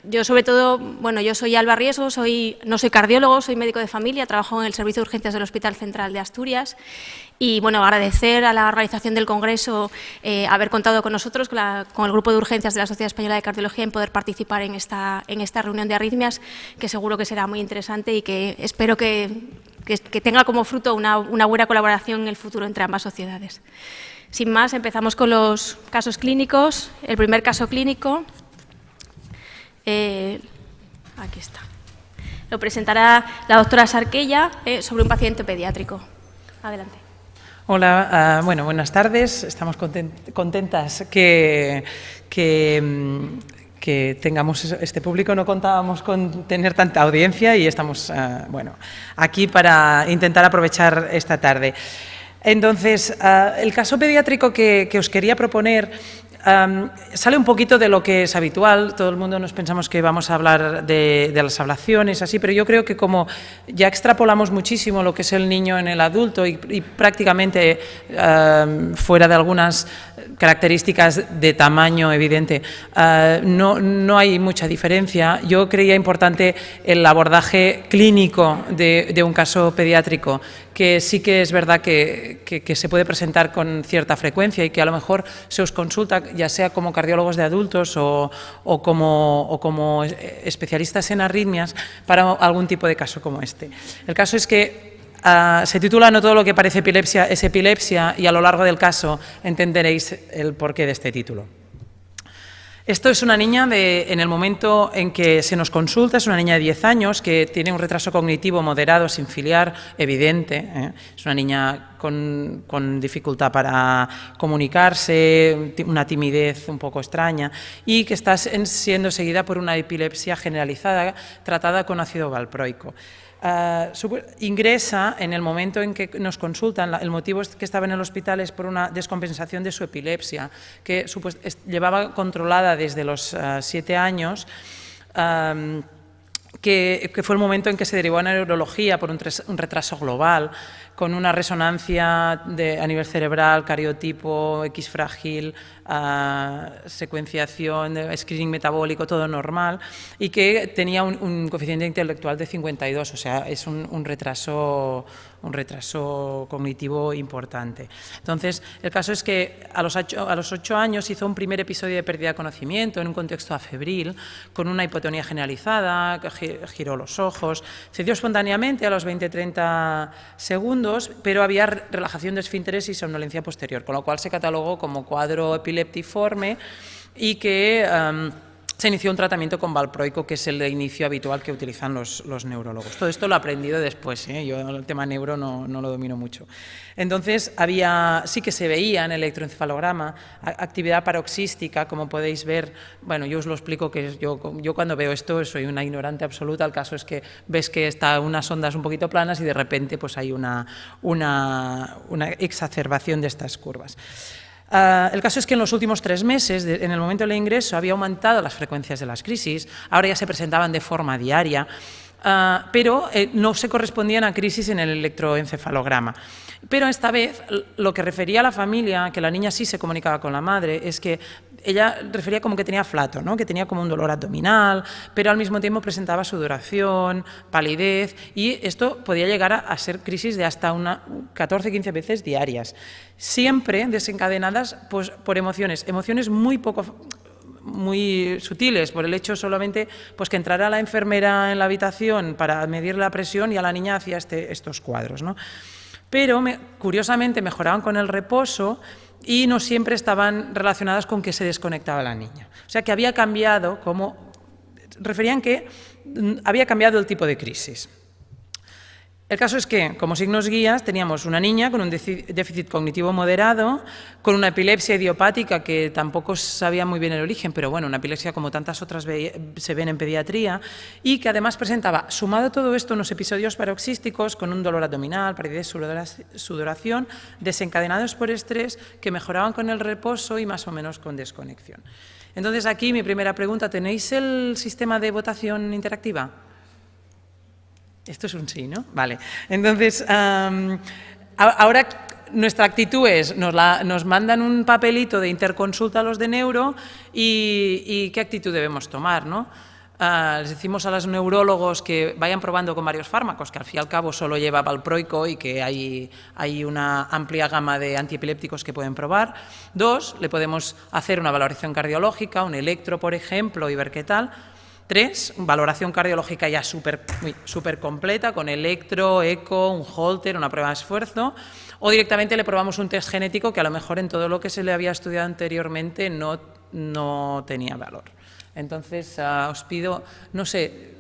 Yo sobre todo, bueno, yo soy Alba Riesgo, no soy cardiólogo, soy médico de familia, trabajo en el Servicio de Urgencias del Hospital Central de Asturias y, bueno, agradecer a la organización del Congreso haber contado con nosotros, con el Grupo de Urgencias de la Sociedad Española de Cardiología, en poder participar en esta reunión de arritmias, que seguro que será muy interesante y que espero que tenga como fruto una buena colaboración en el futuro entre ambas sociedades. Sin más, empezamos con los casos clínicos. El primer caso clínico, aquí está, lo presentará la doctora Sarquella sobre un paciente pediátrico. Adelante. Hola, bueno, buenas tardes. Estamos contentas que tengamos este público. No contábamos con tener tanta audiencia y estamos bueno, aquí para intentar aprovechar esta tarde. Entonces, el caso pediátrico que os quería proponer sale un poquito de lo que es habitual. Todo el mundo nos pensamos que vamos a hablar de las ablaciones, así, pero yo creo que como ya extrapolamos muchísimo lo que es el niño en el adulto y prácticamente fuera de algunas características de tamaño evidente, no hay mucha diferencia. Yo creía importante el abordaje clínico de un caso pediátrico, que sí que es verdad que se puede presentar con cierta frecuencia y que a lo mejor se os consulta, ya sea como cardiólogos de adultos o como especialistas en arritmias, para algún tipo de caso como este. El caso es que se titula "No todo lo que parece epilepsia es epilepsia", y a lo largo del caso entenderéis el porqué de este título. Esto es una niña en el momento en que se nos consulta, es una niña de 10 años que tiene un retraso cognitivo moderado sin filiar evidente, es una niña con dificultad para comunicarse, una timidez un poco extraña y que está siendo seguida por una epilepsia generalizada tratada con ácido valproico. Ingresa en el momento en que nos consultan. El motivo es que estaba en el hospital es por una descompensación de su epilepsia, que llevaba controlada desde los 7 años, que fue el momento en que se derivó a neurología por un retraso global, con una resonancia a nivel cerebral, cariotipo, X frágil, secuenciación, screening metabólico, todo normal, y que tenía un coeficiente intelectual de 52, o sea, es un retraso cognitivo importante. Entonces, el caso es que a los 8 años hizo un primer episodio de pérdida de conocimiento en un contexto afebril, con una hipotonía generalizada, giró los ojos, cedió espontáneamente a los 20-30 segundos, pero había relajación de esfínteres y somnolencia posterior, con lo cual se catalogó como cuadro epileptiforme y que se inició un tratamiento con valproico, que es el de inicio habitual que utilizan los neurólogos. Todo esto lo he aprendido después, yo el tema neuro no lo domino mucho. Entonces, sí que se veía en el electroencefalograma actividad paroxística, como podéis ver. Bueno, yo os lo explico, que yo cuando veo esto soy una ignorante absoluta. El caso es que ves que están unas ondas un poquito planas y de repente pues hay una exacerbación de estas curvas. El caso es que en los últimos 3 meses, en el momento del ingreso, había aumentado las frecuencias de las crisis, ahora ya se presentaban de forma diaria, pero no se correspondían a crisis en el electroencefalograma. Pero esta vez lo que refería a la familia, que la niña sí se comunicaba con la madre, es que ella refería como que tenía flato, ¿no? Que tenía como un dolor abdominal, pero al mismo tiempo presentaba sudoración, palidez, y esto podía llegar a ser crisis de hasta 14-15 veces diarias, siempre desencadenadas pues, por emociones muy sutiles, por el hecho solamente pues, que entrara la enfermera en la habitación para medir la presión y a la niña hacía estos cuadros, ¿no? Pero curiosamente mejoraban con el reposo y no siempre estaban relacionadas con que se desconectaba la niña. O sea que había cambiado, referían que había cambiado el tipo de crisis. El caso es que, como signos guías, teníamos una niña con un déficit cognitivo moderado, con una epilepsia idiopática que tampoco sabía muy bien el origen, pero bueno, una epilepsia como tantas otras se ven en pediatría, y que además presentaba, sumado todo esto, unos episodios paroxísticos con un dolor abdominal, palidez, sudoración, desencadenados por estrés, que mejoraban con el reposo y más o menos con desconexión. Entonces, aquí mi primera pregunta: ¿tenéis el sistema de votación interactiva? Esto es un sí, ¿no? Vale. Entonces, ahora nuestra actitud es, nos mandan un papelito de interconsulta a los de neuro y qué actitud debemos tomar, ¿no? Les decimos a los neurólogos que vayan probando con varios fármacos, que al fin y al cabo solo lleva valproico y que hay una amplia gama de antiepilépticos que pueden probar. 2, le podemos hacer una valoración cardiológica, un electro, por ejemplo, y ver qué tal. 3, valoración cardiológica ya súper completa, con electro, eco, un Holter, una prueba de esfuerzo, o directamente le probamos un test genético que a lo mejor en todo lo que se le había estudiado anteriormente no tenía valor. Entonces, os pido, no sé,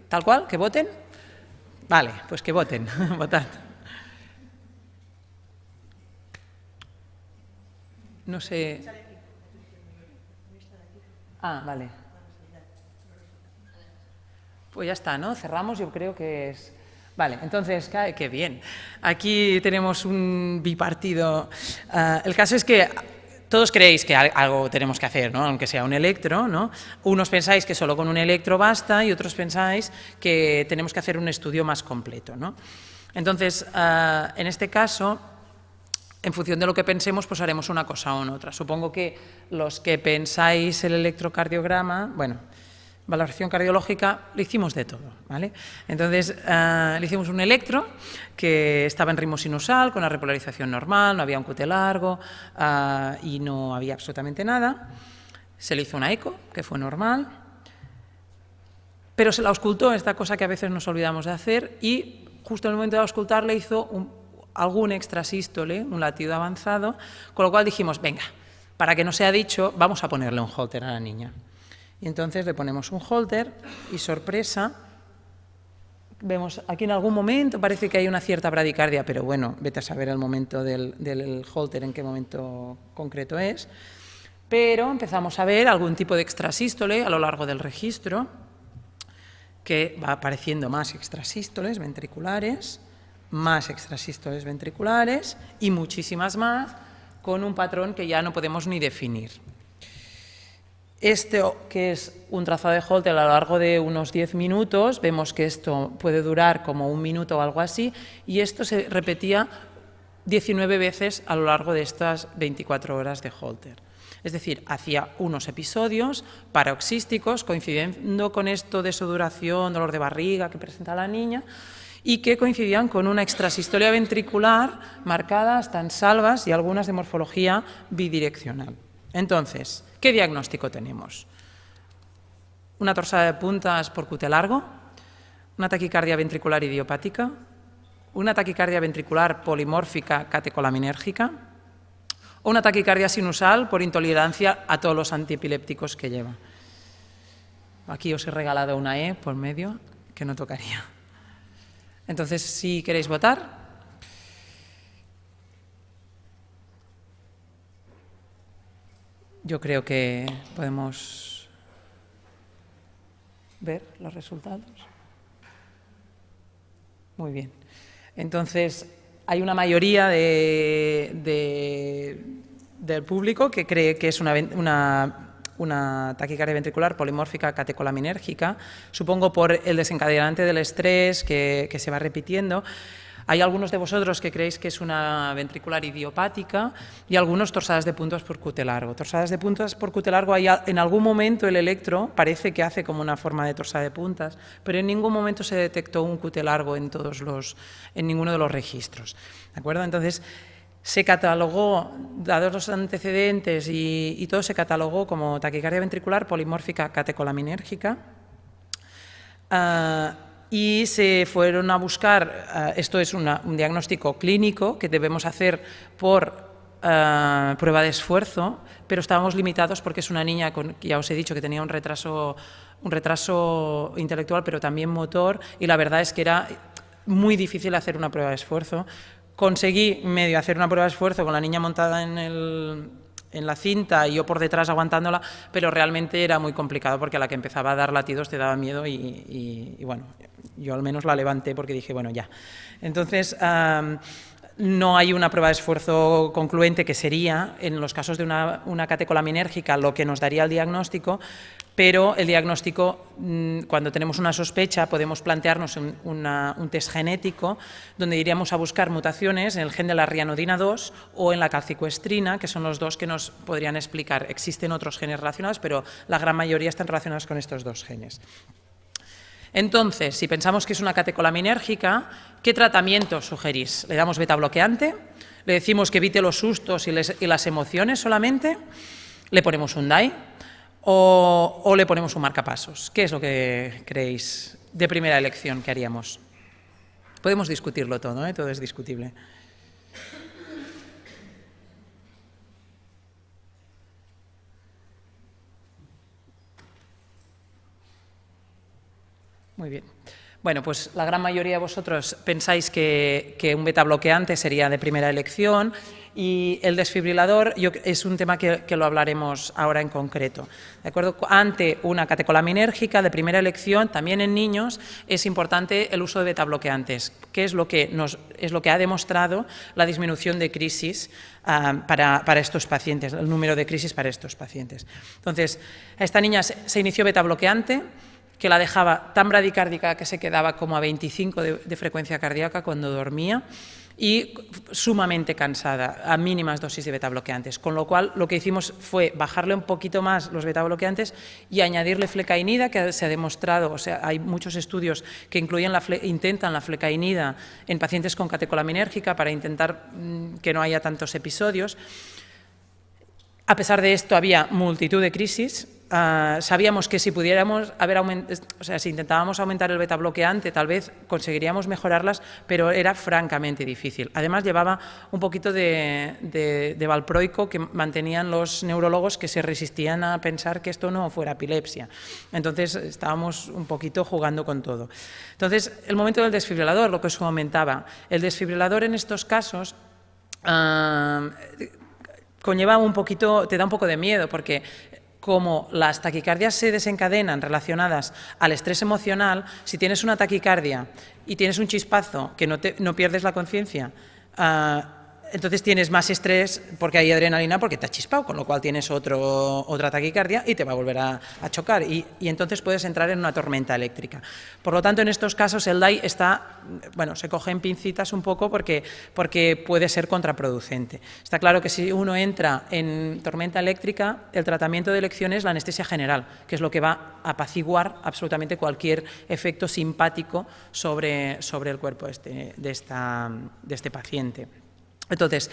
tal cual, que voten. Vale, pues que voten, votad. No sé. Ah, vale. Pues ya está, ¿no? Cerramos, yo creo que es... Vale, entonces, qué bien. Aquí tenemos un bipartido. El caso es que todos creéis que algo tenemos que hacer, ¿no? Aunque sea un electro, ¿no? Unos pensáis que solo con un electro basta y otros pensáis que tenemos que hacer un estudio más completo, ¿no? Entonces, en este caso, en función de lo que pensemos, pues haremos una cosa o otra. Supongo que los que pensáis el electrocardiograma, bueno, valoración cardiológica, le hicimos de todo, ¿vale? Entonces, le hicimos un electro que estaba en ritmo sinusal, con la repolarización normal, no había un QT largo y no había absolutamente nada. Se le hizo una eco, que fue normal, pero se la auscultó, esta cosa que a veces nos olvidamos de hacer, y justo en el momento de auscultar le hizo algún extrasístole, un latido avanzado, con lo cual dijimos, venga, para que no sea dicho, vamos a ponerle un Holter a la niña. Y entonces le ponemos un Holter y, sorpresa, vemos aquí en algún momento, parece que hay una cierta bradicardia, pero bueno, vete a saber el momento del Holter, en qué momento concreto es. Pero empezamos a ver algún tipo de extrasístole a lo largo del registro, que va apareciendo más extrasístoles ventriculares, más extrasístoles ventriculares y muchísimas más, con un patrón que ya no podemos ni definir. Que es un trazado de Holter a lo largo de unos 10 minutos, vemos que esto puede durar como 1 minuto o algo así, y esto se repetía 19 veces a lo largo de estas 24 horas de Holter. Es decir, hacía unos episodios paroxísticos, coincidiendo con esto de sudoración, dolor de barriga que presenta la niña, y que coincidían con una extrasistolia ventricular marcada hasta en salvas y algunas de morfología bidireccional. Entonces, ¿qué diagnóstico tenemos? Una torsada de puntas por QT largo, una taquicardia ventricular idiopática, una taquicardia ventricular polimórfica catecolaminérgica o una taquicardia sinusal por intolerancia a todos los antiepilépticos que lleva. Aquí os he regalado una E por medio que no tocaría. Entonces, si queréis votar... Yo creo que podemos ver los resultados. Muy bien. Entonces, hay una mayoría del público que cree que es una taquicardia ventricular polimórfica catecolaminérgica, supongo por el desencadenante del estrés que se va repitiendo. Hay algunos de vosotros que creéis que es una ventricular idiopática y algunos torsadas de puntas por QT largo. Torsadas de puntas por QT largo, en algún momento el electro parece que hace como una forma de torsada de puntas, pero en ningún momento se detectó un QT largo en ninguno de los registros. ¿De acuerdo? Entonces, se catalogó, dados los antecedentes y todo, se catalogó como taquicardia ventricular polimórfica catecolaminérgica. Y se fueron a buscar, esto es un diagnóstico clínico que debemos hacer por prueba de esfuerzo, pero estábamos limitados porque es una niña, ya os he dicho que tenía un retraso intelectual, pero también motor, y la verdad es que era muy difícil hacer una prueba de esfuerzo. Conseguí medio hacer una prueba de esfuerzo con la niña montada en la cinta y yo por detrás aguantándola, pero realmente era muy complicado porque a la que empezaba a dar latidos te daba miedo y bueno, yo al menos la levanté porque dije, bueno, ya. Entonces, no hay una prueba de esfuerzo concluente que sería, en los casos de una catecolaminérgica, lo que nos daría el diagnóstico, pero el diagnóstico, cuando tenemos una sospecha, podemos plantearnos un test genético donde iríamos a buscar mutaciones en el gen de la rianodina 2 o en la calcicoestrina, que son los dos que nos podrían explicar. Existen otros genes relacionados, pero la gran mayoría están relacionados con estos dos genes. Entonces, si pensamos que es una catecolaminérgica, ¿qué tratamiento sugerís? ¿Le damos beta-bloqueante? ¿Le decimos que evite los sustos y las emociones solamente? ¿Le ponemos un DAI? ¿O le ponemos un marcapasos? ¿Qué es lo que creéis de primera elección que haríamos? Podemos discutirlo todo, ¿eh? Todo es discutible. Muy bien. Bueno, pues la gran mayoría de vosotros pensáis que un beta-bloqueante sería de primera elección y el desfibrilador es un tema que lo hablaremos ahora en concreto. ¿De acuerdo? Ante una catecolaminérgica de primera elección, también en niños, es importante el uso de beta-bloqueantes, que es lo que ha demostrado la disminución de crisis para estos pacientes, el número de crisis para estos pacientes. Entonces, a esta niña se inició beta-bloqueante, que la dejaba tan bradicárdica que se quedaba como a 25 de frecuencia cardíaca cuando dormía y sumamente cansada, a mínimas dosis de beta-bloqueantes. Con lo cual, lo que hicimos fue bajarle un poquito más los beta-bloqueantes y añadirle flecainida, que se ha demostrado, o sea, hay muchos estudios que intentan la flecainida en pacientes con catecolaminérgica para intentar que no haya tantos episodios. A pesar de esto, había multitud de crisis. Sabíamos que si pudiéramos si intentábamos aumentar el beta-bloqueante, tal vez conseguiríamos mejorarlas, pero era francamente difícil. Además, llevaba un poquito de valproico que mantenían los neurólogos que se resistían a pensar que esto no fuera epilepsia. Entonces, estábamos un poquito jugando con todo. Entonces, el momento del desfibrilador, lo que os comentaba, el desfibrilador en estos casos conlleva te da un poco de miedo, porque como las taquicardias se desencadenan relacionadas al estrés emocional, si tienes una taquicardia y tienes un chispazo que no pierdes la conciencia, entonces tienes más estrés porque hay adrenalina porque te has chispado, con lo cual tienes otra taquicardia y te va a volver a chocar y entonces puedes entrar en una tormenta eléctrica. Por lo tanto, en estos casos el DAI se coge en pincitas un poco porque puede ser contraproducente. Está claro que si uno entra en tormenta eléctrica, el tratamiento de elección es la anestesia general, que es lo que va a apaciguar absolutamente cualquier efecto simpático sobre el cuerpo de este paciente. Entonces,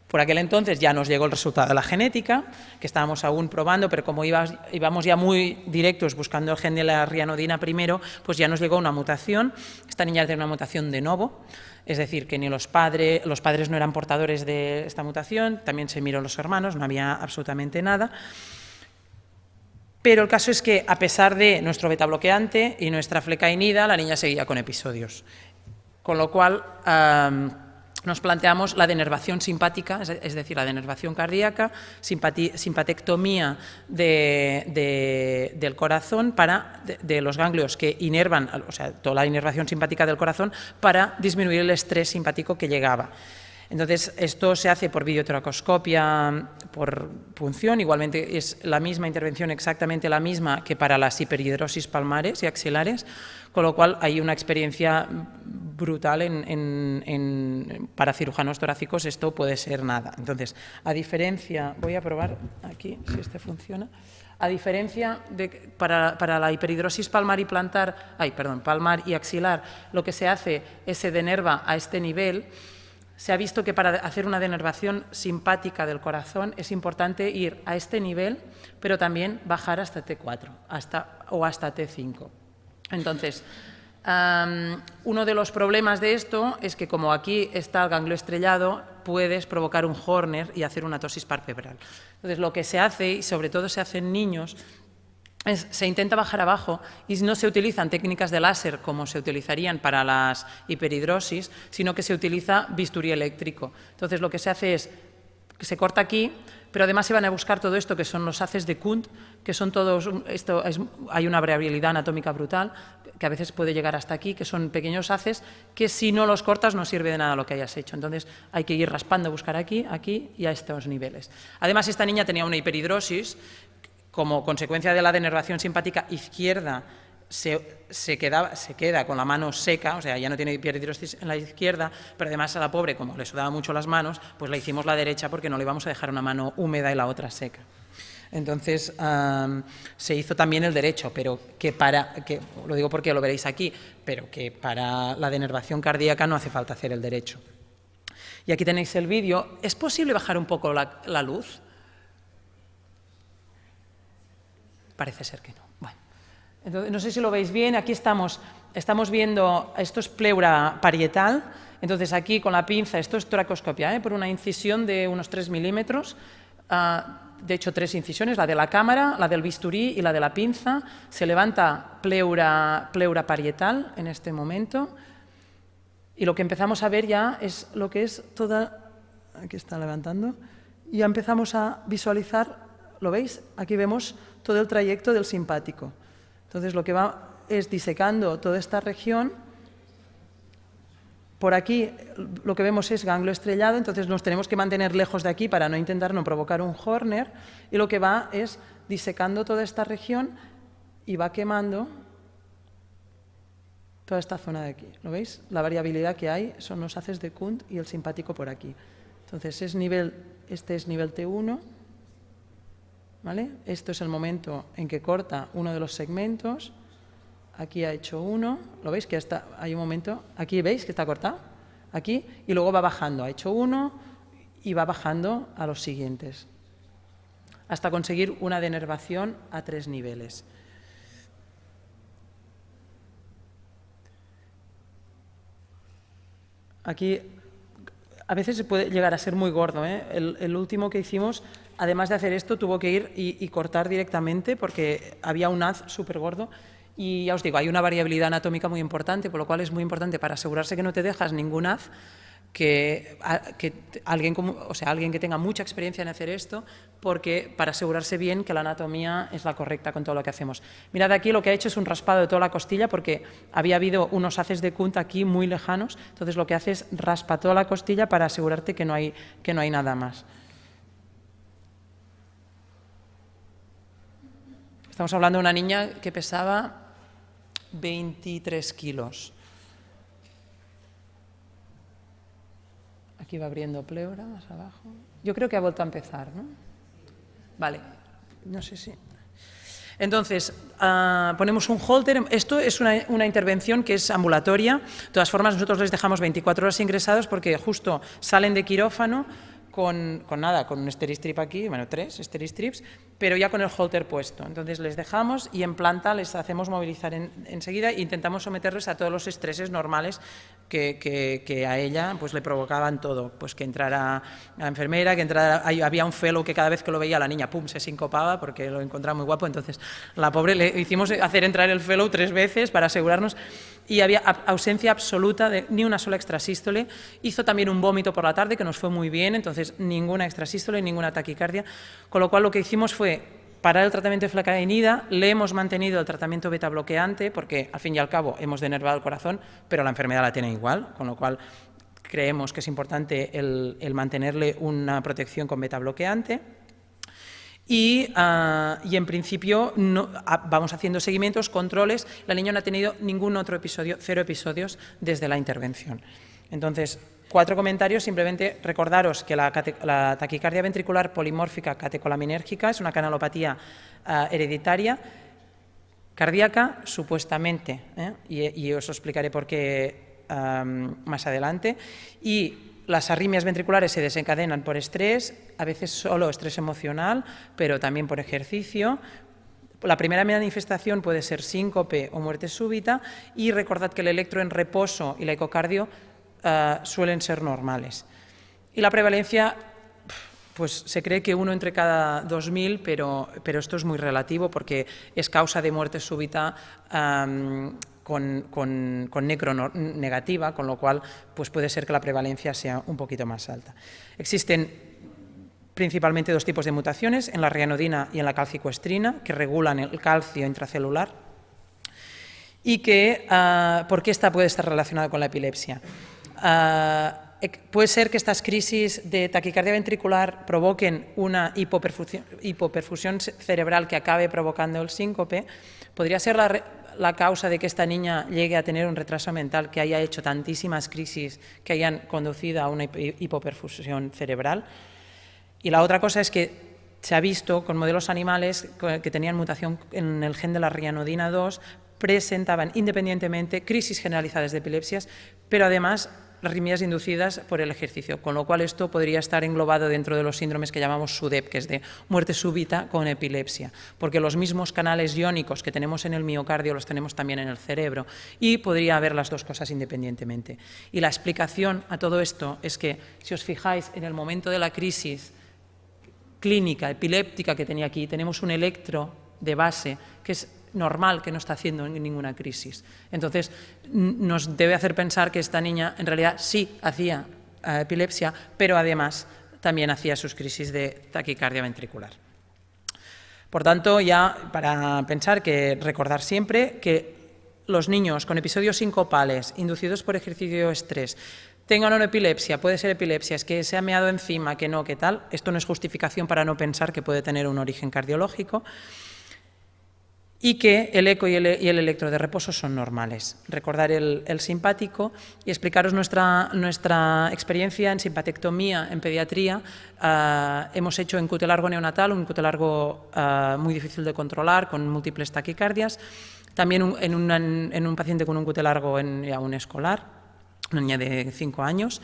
por aquel entonces ya nos llegó el resultado de la genética, que estábamos aún probando, pero como íbamos ya muy directos buscando el gen de la rianodina primero, pues ya nos llegó una mutación. Esta niña tiene una mutación de novo, es decir, que ni los padres no eran portadores de esta mutación, también se miró los hermanos, no había absolutamente nada. Pero el caso es que, a pesar de nuestro beta-bloqueante y nuestra flecainida, la niña seguía con episodios. Con lo cual, nos planteamos la denervación simpática, es decir, la denervación cardíaca, simpatectomía del corazón de los ganglios que inervan, o sea, toda la inervación simpática del corazón para disminuir el estrés simpático que llegaba. Entonces, esto se hace por videotracoscopia, por punción, igualmente es la misma intervención, exactamente la misma que para las hiperhidrosis palmares y axilares, con lo cual hay una experiencia brutal para cirujanos torácicos, esto puede ser nada. Entonces, a diferencia, voy a probar aquí si este funciona. A diferencia de para la hiperhidrosis palmar y axilar, lo que se hace es se denerva a este nivel. Se ha visto que para hacer una denervación simpática del corazón es importante ir a este nivel, pero también bajar hasta T4 o hasta T5. Entonces, uno de los problemas de esto es que como aquí está el ganglio estrellado, puedes provocar un Horner y hacer una tosis palpebral. Entonces, lo que se hace, y sobre todo se hace en niños, se intenta bajar abajo y no se utilizan técnicas de láser como se utilizarían para las hiperhidrosis, sino que se utiliza bisturí eléctrico. Entonces, lo que se hace es que se corta aquí, pero además se van a buscar todo esto que son los haces de Kuhn, que son todos, hay una variabilidad anatómica brutal, que a veces puede llegar hasta aquí, que son pequeños haces que si no los cortas no sirve de nada lo que hayas hecho. Entonces hay que ir raspando, buscar aquí, aquí y a estos niveles. Además, esta niña tenía una hiperhidrosis como consecuencia de la denervación simpática izquierda, se queda con la mano seca, o sea, ya no tiene hidrosis en la izquierda, pero además a la pobre, como le sudaba mucho las manos, pues la hicimos la derecha porque no le íbamos a dejar una mano húmeda y la otra seca. Entonces, se hizo también el derecho, pero lo digo porque lo veréis aquí, pero que para la denervación cardíaca no hace falta hacer el derecho. Y aquí tenéis el vídeo. ¿Es posible bajar un poco la luz? Parece ser que no. Bueno, entonces, no sé si lo veis bien. Aquí estamos viendo, esto es pleura parietal. Entonces, aquí con la pinza, esto es toracoscopia, por una incisión de unos 3 milímetros. De hecho, 3 incisiones, la de la cámara, la del bisturí y la de la pinza. Se levanta pleura parietal en este momento. Y lo que empezamos a ver ya es lo que es toda... Aquí está levantando. Y ya empezamos a visualizar, ¿lo veis? Aquí vemos todo el trayecto del simpático. Entonces, lo que va es disecando toda esta región. Por aquí lo que vemos es ganglio estrellado, entonces nos tenemos que mantener lejos de aquí para no intentar no provocar un Horner. Y lo que va es disecando toda esta región y va quemando toda esta zona de aquí. ¿Lo veis? La variabilidad que hay son los haces de Kundt y el simpático por aquí. Entonces, este es nivel T1. ¿Vale? Esto es el momento en que corta uno de los segmentos. Aquí ha hecho uno. ¿Lo veis? Que hay un momento. Aquí veis que está cortado. Aquí. Y luego va bajando. Ha hecho uno y va bajando a los siguientes. Hasta conseguir una denervación a 3 niveles. Aquí a veces se puede llegar a ser muy gordo, ¿eh? El último que hicimos, además de hacer esto, tuvo que ir y cortar directamente porque había un haz súper gordo. Y ya os digo, hay una variabilidad anatómica muy importante, por lo cual es muy importante para asegurarse que no te dejas ningún haz, que alguien que tenga mucha experiencia en hacer esto, porque para asegurarse bien que la anatomía es la correcta con todo lo que hacemos. Mirad aquí, lo que ha hecho es un raspado de toda la costilla, porque había habido unos haces de Kundt aquí muy lejanos, entonces lo que hace es raspa toda la costilla para asegurarte que no hay nada más. Estamos hablando de una niña que pesaba 23 kilos. Aquí va abriendo pleura, más abajo. Yo creo que ha vuelto a empezar, ¿no? Vale, no sé si... Entonces, ponemos un holter. Esto es una intervención que es ambulatoria. De todas formas, nosotros les dejamos 24 horas ingresados porque justo salen de quirófano con un Steri-Strip aquí, bueno, 3 Steri-Strips, pero ya con el holter puesto. Entonces les dejamos y en planta les hacemos movilizar enseguida e intentamos someterles a todos los estreses normales que a ella pues le provocaban todo, pues que entrara la enfermera, había un fellow que cada vez que lo veía la niña, pum, se sincopaba porque lo encontraba muy guapo, entonces la pobre le hicimos hacer entrar el fellow 3 veces para asegurarnos, y había ausencia absoluta de ni una sola extrasístole. Hizo también un vómito por la tarde que nos fue muy bien, entonces ninguna extrasístole, ninguna taquicardia, con lo cual lo que hicimos fue parar el tratamiento de flecainida, le hemos mantenido el tratamiento beta bloqueante porque al fin y al cabo hemos denervado el corazón, pero la enfermedad la tiene igual, con lo cual creemos que es importante el mantenerle una protección con beta bloqueante. Y en principio vamos haciendo seguimientos, controles. La niña no ha tenido ningún otro episodio, 0 episodios desde la intervención. Entonces, 4 comentarios, simplemente recordaros que la taquicardia ventricular polimórfica catecolaminérgica es una canalopatía hereditaria, cardíaca, supuestamente, y os explicaré por qué más adelante. Y las arritmias ventriculares se desencadenan por estrés, a veces solo estrés emocional, pero también por ejercicio. La primera manifestación puede ser síncope o muerte súbita, y recordad que el electro en reposo y la ecocardio suelen ser normales. Y la prevalencia, pues se cree que 1 entre cada 2000, pero esto es muy relativo porque es causa de muerte súbita con necro negativa, con lo cual pues puede ser que la prevalencia sea un poquito más alta. Existen principalmente 2 tipos de mutaciones, en la rianodina y en la calcicoestrina, que regulan el calcio intracelular, y que, ¿por qué esta puede estar relacionada con la epilepsia? puede ser que estas crisis de taquicardia ventricular provoquen una hipoperfusión cerebral que acabe provocando el síncope. Podría ser la causa de que esta niña llegue a tener un retraso mental que haya hecho tantísimas crisis que hayan conducido a una hipoperfusión cerebral. Y la otra cosa es que se ha visto con modelos animales que tenían mutación en el gen de la rianodina 2, presentaban independientemente crisis generalizadas de epilepsias, pero además arritmias inducidas por el ejercicio, con lo cual esto podría estar englobado dentro de los síndromes que llamamos SUDEP, que es de muerte súbita con epilepsia, porque los mismos canales iónicos que tenemos en el miocardio los tenemos también en el cerebro y podría haber las dos cosas independientemente. Y la explicación a todo esto es que, si os fijáis, en el momento de la crisis clínica epiléptica que tenía aquí, tenemos un electro de base que es normal, que no está haciendo ninguna crisis. Entonces, nos debe hacer pensar que esta niña en realidad sí hacía epilepsia, pero además también hacía sus crisis de taquicardia ventricular. Por tanto, ya para pensar que recordar siempre que los niños con episodios sincopales inducidos por ejercicio o estrés tengan una epilepsia, puede ser epilepsia, es que se ha meado encima, que no, que tal, esto no es justificación para no pensar que puede tener un origen cardiológico, y que el eco y el electro de reposo son normales. Recordar el simpático y explicaros nuestra experiencia en simpatectomía en pediatría. Hemos hecho en cute largo neonatal, un cute largo muy difícil de controlar, con múltiples taquicardias. También en un paciente con un cute largo en un escolar, una niña de 5 años,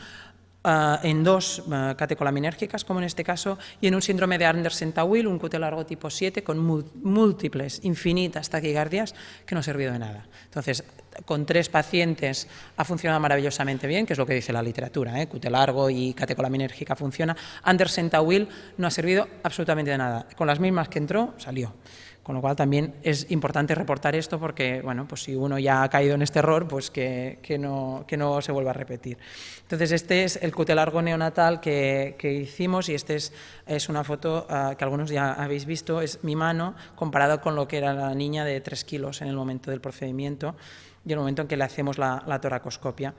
en 2 catecolaminérgicas, como en este caso, y en un síndrome de Andersen-Tawil, un cute largo tipo 7, con múltiples, infinitas taquicardias que no ha servido de nada. Entonces, con 3 pacientes ha funcionado maravillosamente bien, que es lo que dice la literatura, cute largo y catecolaminérgica funciona. Andersen-Tawil no ha servido absolutamente de nada. Con las mismas que entró, salió. Con lo cual también es importante reportar esto porque, bueno, pues si uno ya ha caído en este error, pues que no se vuelva a repetir. Entonces, este es el cute largo neonatal que hicimos y este es una foto que algunos ya habéis visto, es mi mano comparado con lo que era la niña de 3 kilos en el momento del procedimiento y el momento en que le hacemos la toracoscopia.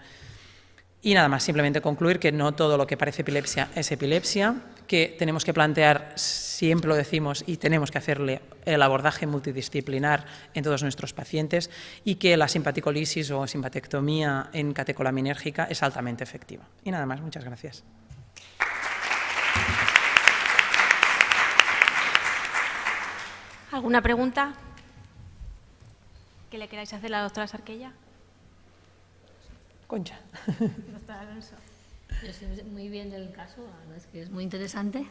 Y nada más, simplemente concluir que no todo lo que parece epilepsia es epilepsia, que tenemos que plantear, siempre lo decimos, y tenemos que hacerle el abordaje multidisciplinar en todos nuestros pacientes y que la simpaticolisis o simpatectomía en catecolaminérgica es altamente efectiva. Y nada más, muchas gracias. ¿Alguna pregunta que le queráis hacer a la doctora Sarquella? Concha. Yo sé muy bien del caso, la verdad es que es muy interesante.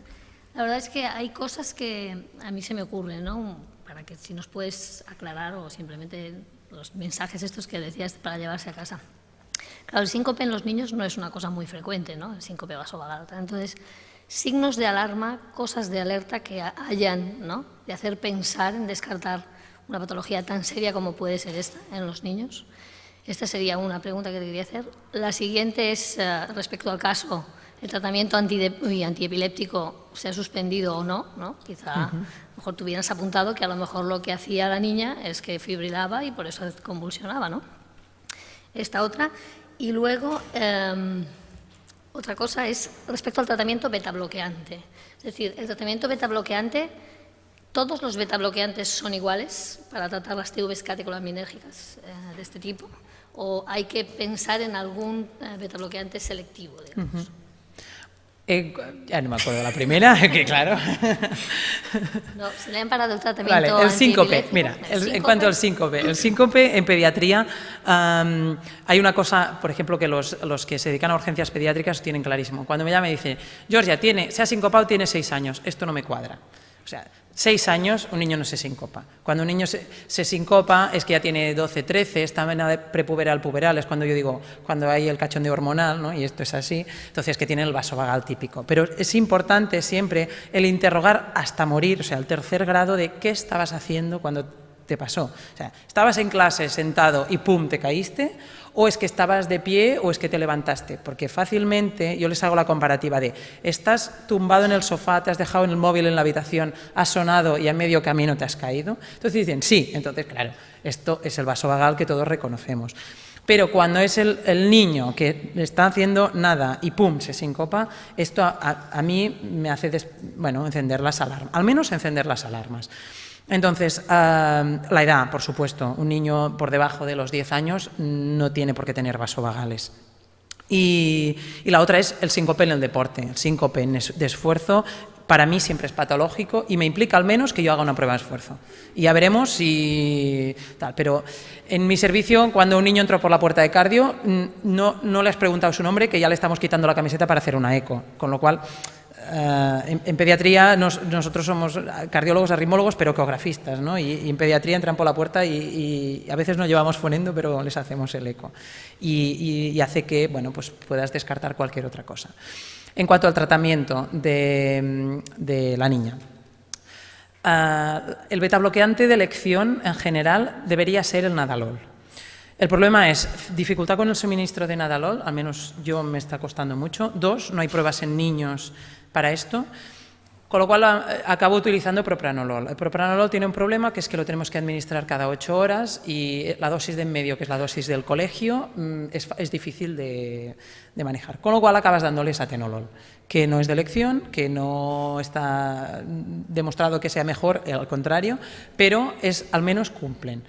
La verdad es que hay cosas que a mí se me ocurren, ¿no? Para que si nos puedes aclarar o simplemente los mensajes estos que decías para llevarse a casa. Claro, el síncope en los niños no es una cosa muy frecuente, ¿no? El síncope vasovagal. Entonces, signos de alarma, cosas de alerta que hayan, ¿no? De hacer pensar en descartar una patología tan seria como puede ser esta en los niños. Esta sería una pregunta que te quería hacer. La siguiente es respecto al caso, el tratamiento antiepiléptico se ha suspendido o no, ¿no? Quizá a lo mejor tú hubieras apuntado que a lo mejor lo que hacía la niña es que fibrilaba y por eso convulsionaba, ¿no? Esta otra. Y luego, otra cosa es respecto al tratamiento betabloqueante. Es decir, el tratamiento betabloqueante, ¿todos los betabloqueantes son iguales para tratar las TVs catecolaminérgicas de este tipo? ¿O hay que pensar en algún betabloqueante selectivo, digamos? Ya no me acuerdo de la primera, que claro. No, se le han parado el tratamiento. Vale, el síncope. Mira, en cuanto al síncope. El síncope en pediatría, hay una cosa, por ejemplo, que los que se dedican a urgencias pediátricas tienen clarísimo. Cuando me llama y dice, Georgia, se ha sincopado, tiene 6 años. Esto no me cuadra. O sea, 6 años, un niño no se sincopa. Cuando un niño se sincopa es que ya tiene 12, 13, está en edad prepuberal, puberal, es cuando yo digo, cuando hay el cachondeo hormonal, ¿no? Y esto es así, entonces que tiene el vasovagal típico. Pero es importante siempre el interrogar hasta morir, o sea, el 3er grado de qué estabas haciendo cuando te pasó. O sea, ¿estabas en clase sentado y pum, te caíste? ¿O es que estabas de pie o es que te levantaste? Porque fácilmente yo les hago la comparativa de estás tumbado en el sofá, te has dejado el móvil en la habitación, has sonado y a medio camino te has caído. Entonces dicen sí, entonces claro, esto es el vasovagal que todos reconocemos. Pero cuando es el niño que está haciendo nada y ¡pum!, se sincopa, esto a mí me hace encender las alarmas, al menos encender las alarmas. Entonces, la edad, por supuesto, un niño por debajo de los 10 años no tiene por qué tener vasovagales. Y la otra es el síncope en el deporte. El síncope de esfuerzo para mí siempre es patológico y me implica al menos que yo haga una prueba de esfuerzo. Y ya veremos si tal. Pero en mi servicio, cuando un niño entró por la puerta de cardio, no le has preguntado su nombre, que ya le estamos quitando la camiseta para hacer una eco. Con lo cual, en pediatría nosotros somos cardiólogos, arritmólogos, pero ecografistas, ¿no? Y en pediatría entran por la puerta y a veces no llevamos fonendo, pero les hacemos el eco. Y hace que, bueno, pues puedas descartar cualquier otra cosa. En cuanto al tratamiento de la niña, el betabloqueante de elección en general debería ser el nadalol. El problema es dificultad con el suministro de nadalol, al menos yo me está costando mucho. 2, no hay pruebas en niños para esto, con lo cual acabo utilizando propranolol. El propranolol tiene un problema, que es que lo tenemos que administrar cada 8 horas y la dosis de en medio, que es la dosis del colegio, es difícil de manejar. Con lo cual acabas dándoles atenolol, que no es de elección, que no está demostrado que sea mejor, al contrario, pero al menos cumplen.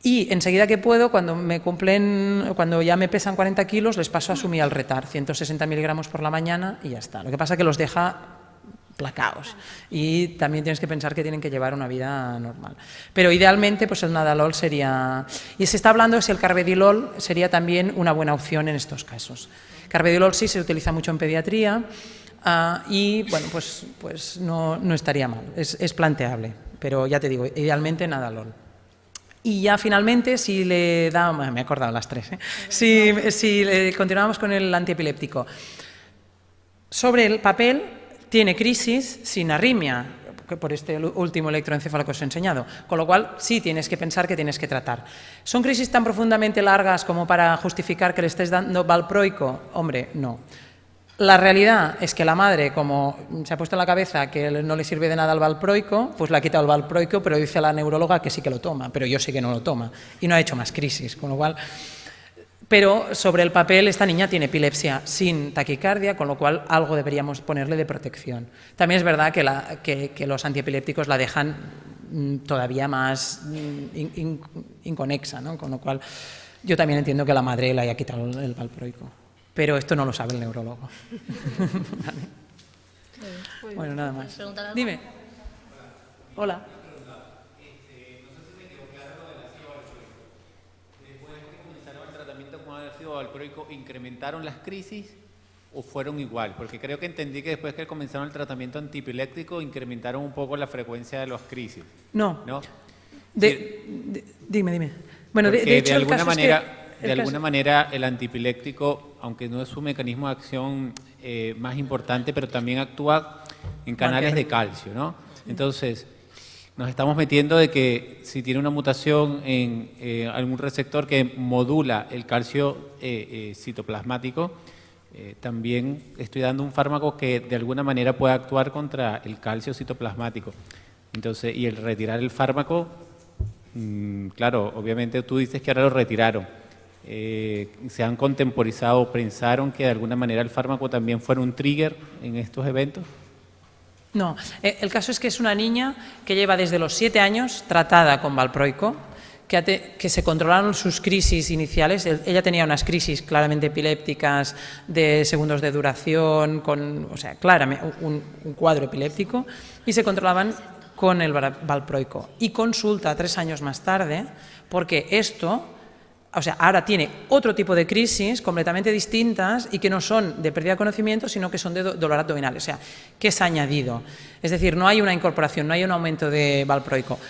Y enseguida que puedo, cuando ya me pesan 40 kilos, les paso a Sumialretar, 160 miligramos por la mañana y ya está. Lo que pasa es que los deja placaos y también tienes que pensar que tienen que llevar una vida normal. Pero idealmente pues el nadalol sería... Y se está hablando si el carvedilol sería también una buena opción en estos casos. Carvedilol sí se utiliza mucho en pediatría y bueno, pues no estaría mal, es planteable, pero ya te digo, idealmente nadalol. Y ya finalmente, si le da... Me he acordado las 3, ¿eh? Si continuamos con el antiepiléptico. Sobre el papel tiene crisis sin arritmia, por este último electroencéfalo que os he enseñado, con lo cual sí tienes que pensar que tienes que tratar. ¿Son crisis tan profundamente largas como para justificar que le estés dando valproico? Hombre, no. La realidad es que la madre, como se ha puesto en la cabeza que no le sirve de nada el valproico, pues le ha quitado el valproico, pero dice la neuróloga que sí que lo toma, pero yo sé que no lo toma y no ha hecho más crisis, con lo cual... Pero sobre el papel esta niña tiene epilepsia sin taquicardia, con lo cual algo deberíamos ponerle de protección. También es verdad que los antiepilépticos la dejan todavía más inconexa, ¿no? Con lo cual yo también entiendo que la madre le haya quitado el valproico. Pero esto no lo sabe el neurólogo. ¿Vale? Bueno, nada más. Dime. Hola. Después que comenzaron el tratamiento con ácido valproico, ¿incrementaron las crisis o fueron igual? Porque creo que entendí que después que comenzaron el tratamiento antiepiléptico, incrementaron un poco la frecuencia de las crisis. No. ¿No? Dime. Bueno, de hecho, de alguna manera el antiepiléptico, aunque no es su mecanismo de acción más importante, pero también actúa en canales de calcio, ¿no? Entonces, nos estamos metiendo de que si tiene una mutación en algún receptor que modula el calcio citoplasmático, también estoy dando un fármaco que de alguna manera puede actuar contra el calcio citoplasmático. Entonces, y el retirar el fármaco, claro, obviamente tú dices que ahora lo retiraron. ¿Se han contemporizado, pensaron que de alguna manera el fármaco también fuera un trigger en estos eventos? No, el caso es que es una niña que lleva desde los 7 años tratada con valproico, que se controlaron sus crisis iniciales. Ella tenía unas crisis claramente epilépticas de segundos de duración, o sea, claramente un cuadro epiléptico, y se controlaban con el valproico. Y consulta 3 años más tarde, porque esto... O sea, ahora tiene otro tipo de crisis completamente distintas y que no son de pérdida de conocimiento, sino que son de dolor abdominal. O sea, ¿qué es añadido? Es decir, no hay una incorporación, no hay un aumento de valproico.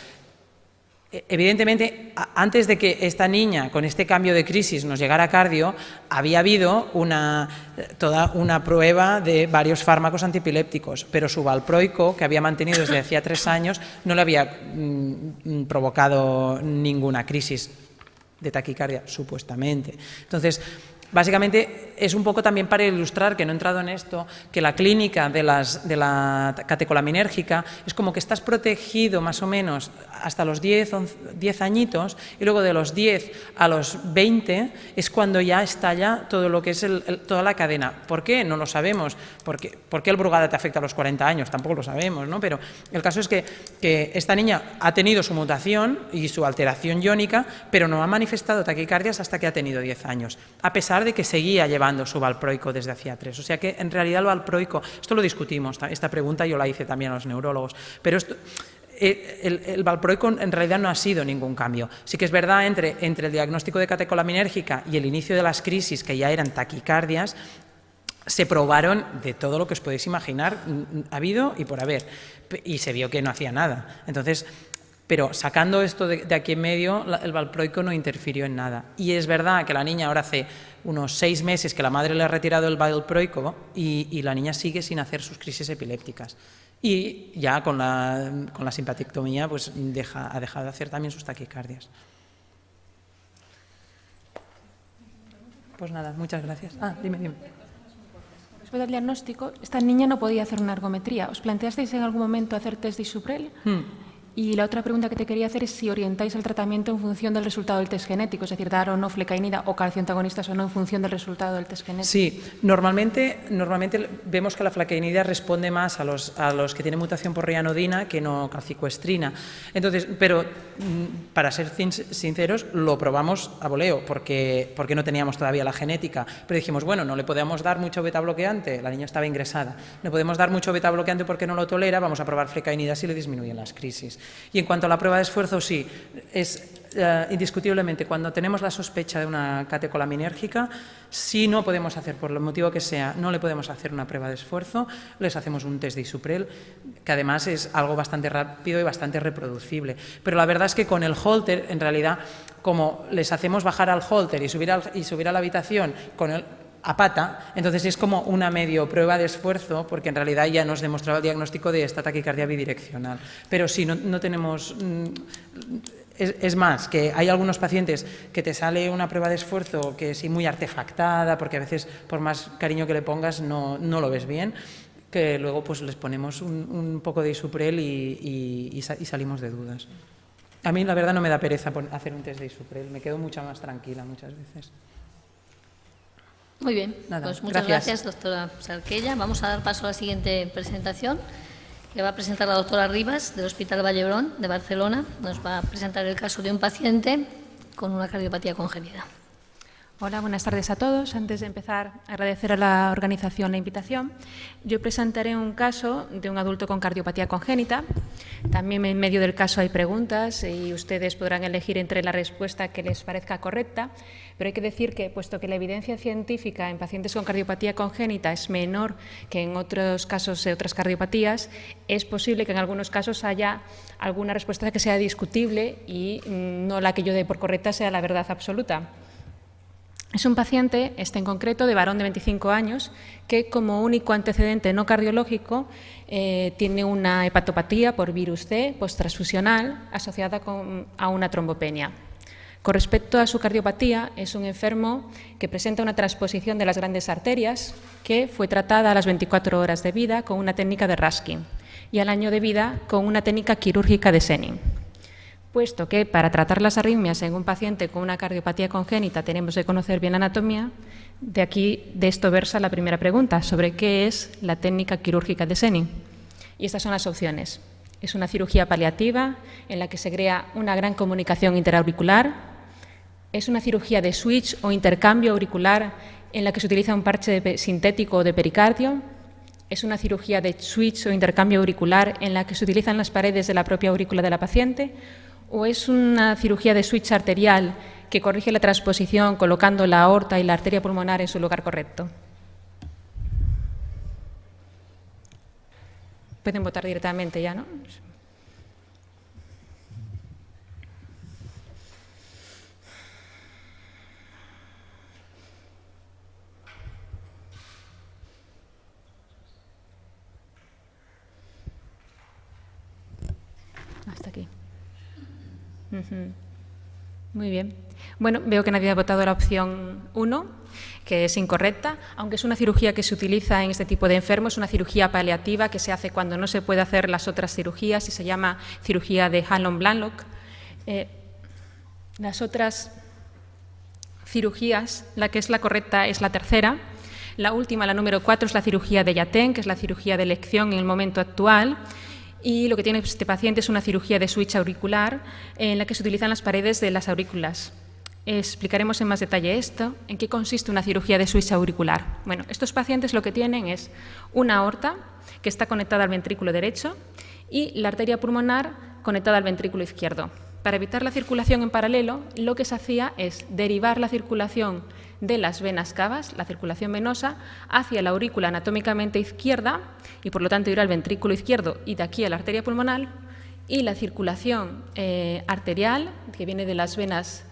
Evidentemente, antes de que esta niña, con este cambio de crisis, nos llegara a cardio, había habido toda una prueba de varios fármacos antiepilépticos, pero su valproico, que había mantenido desde hacía 3 años, no le había provocado ninguna crisis de taquicardia, supuestamente. Entonces, Básicamente es un poco también para ilustrar, que no he entrado en esto, que la clínica de la catecolaminérgica es como que estás protegido más o menos hasta los 10 añitos, y luego de los 10 a los 20 es cuando ya estalla todo lo que es toda la cadena. ¿Por qué? No lo sabemos. ¿Por qué el Brugada te afecta a los 40 años? Tampoco lo sabemos, ¿no? Pero el caso es que esta niña ha tenido su mutación y su alteración iónica, pero no ha manifestado taquicardias hasta que ha tenido 10 años, a pesar de que seguía llevando su valproico desde hacía 3. O sea que en realidad el valproico, esto lo discutimos, esta pregunta yo la hice también a los neurólogos, pero el valproico en realidad no ha sido ningún cambio. Sí que es verdad, entre el diagnóstico de catecolaminérgica y el inicio de las crisis, que ya eran taquicardias, se probaron de todo lo que os podéis imaginar, ha habido y por haber, y se vio que no hacía nada. Entonces, pero sacando esto de aquí en medio, el valproico no interfirió en nada. Y es verdad que la niña ahora hace unos 6 meses que la madre le ha retirado el valproico y la niña sigue sin hacer sus crisis epilépticas. Y ya con la simpatectomía pues ha dejado de hacer también sus taquicardias. Pues nada, muchas gracias. Dime. Respecto al diagnóstico, esta niña no podía hacer una ergometría. ¿Os planteasteis en algún momento hacer test de Isuprel? Y la otra pregunta que te quería hacer es si orientáis el tratamiento en función del resultado del test genético, es decir, dar o no flecainida o calcioantagonistas o no en función del resultado del test genético. Sí, normalmente vemos que la flecainida responde más a los que tienen mutación por rianodina que no calcicoestrina. Entonces, pero para ser sinceros, lo probamos a voleo porque no teníamos todavía la genética. Pero dijimos, bueno, no le podemos dar mucho beta-bloqueante, la niña estaba ingresada, no podemos dar mucho beta-bloqueante porque no lo tolera, vamos a probar flecainida si le disminuyen las crisis. Y en cuanto a la prueba de esfuerzo, sí, es indiscutiblemente cuando tenemos la sospecha de una catecolaminérgica, si no podemos hacer, por el motivo que sea, no le podemos hacer una prueba de esfuerzo, les hacemos un test de Isuprel, que además es algo bastante rápido y bastante reproducible. Pero la verdad es que con el Holter, en realidad, como les hacemos bajar al Holter y subir a la habitación a pata, entonces es como una medio prueba de esfuerzo, porque en realidad ya nos demostraba el diagnóstico de esta taquicardia bidireccional. Pero sí, no tenemos... Es más, que hay algunos pacientes que te sale una prueba de esfuerzo que es muy artefactada, porque a veces por más cariño que le pongas no lo ves bien, que luego pues les ponemos un poco de Isuprel y salimos de dudas. A mí la verdad no me da pereza hacer un test de Isuprel, me quedo mucho más tranquila muchas veces. Muy bien, Nada, pues muchas gracias, doctora Sarquella. Vamos a dar paso a la siguiente presentación, que va a presentar la doctora Rivas, del Hospital Vallebrón de Barcelona. Nos va a presentar el caso de un paciente con una cardiopatía congénita. Hola, buenas tardes a todos. Antes de empezar, agradecer a la organización la invitación. Yo presentaré un caso de un adulto con cardiopatía congénita. También en medio del caso hay preguntas y ustedes podrán elegir entre la respuesta que les parezca correcta, pero hay que decir que, puesto que la evidencia científica en pacientes con cardiopatía congénita es menor que en otros casos de otras cardiopatías, es posible que en algunos casos haya alguna respuesta que sea discutible y no la que yo dé por correcta sea la verdad absoluta. Es un paciente, en concreto, de varón de 25 años, que como único antecedente no cardiológico tiene una hepatopatía por virus C posttransfusional asociada a una trombopenia. Con respecto a su cardiopatía, es un enfermo que presenta una transposición de las grandes arterias que fue tratada a las 24 horas de vida con una técnica de Raskin y al año de vida con una técnica quirúrgica de Senning. Puesto que para tratar las arritmias en un paciente con una cardiopatía congénita tenemos que conocer bien anatomía, de esto versa la primera pregunta, sobre qué es la técnica quirúrgica de Senning. Y estas son las opciones. Es una cirugía paliativa en la que se crea una gran comunicación interauricular. Es una cirugía de switch o intercambio auricular en la que se utiliza un parche sintético o de pericardio. Es una cirugía de switch o intercambio auricular en la que se utilizan las paredes de la propia aurícula de la paciente. ¿O es una cirugía de switch arterial que corrige la transposición colocando la aorta y la arteria pulmonar en su lugar correcto? Pueden votar directamente ya, ¿no? Hasta aquí. Muy bien. Bueno, veo que nadie ha votado la opción 1, que es incorrecta, aunque es una cirugía que se utiliza en este tipo de enfermos, una cirugía paliativa que se hace cuando no se puede hacer las otras cirugías y se llama cirugía de Hallam-Blanlock. Las otras cirugías, la que es la correcta es la tercera. La última, la número 4, es la cirugía de Yaten, que es la cirugía de elección en el momento actual. Y lo que tiene este paciente es una cirugía de switch auricular en la que se utilizan las paredes de las aurículas. Explicaremos en más detalle esto, en qué consiste una cirugía de switch auricular. Bueno, estos pacientes lo que tienen es una aorta que está conectada al ventrículo derecho y la arteria pulmonar conectada al ventrículo izquierdo. Para evitar la circulación en paralelo, lo que se hacía es derivar la circulación de las venas cavas, la circulación venosa, hacia la aurícula anatómicamente izquierda y por lo tanto ir al ventrículo izquierdo y de aquí a la arteria pulmonar, y la circulación arterial que viene de las venas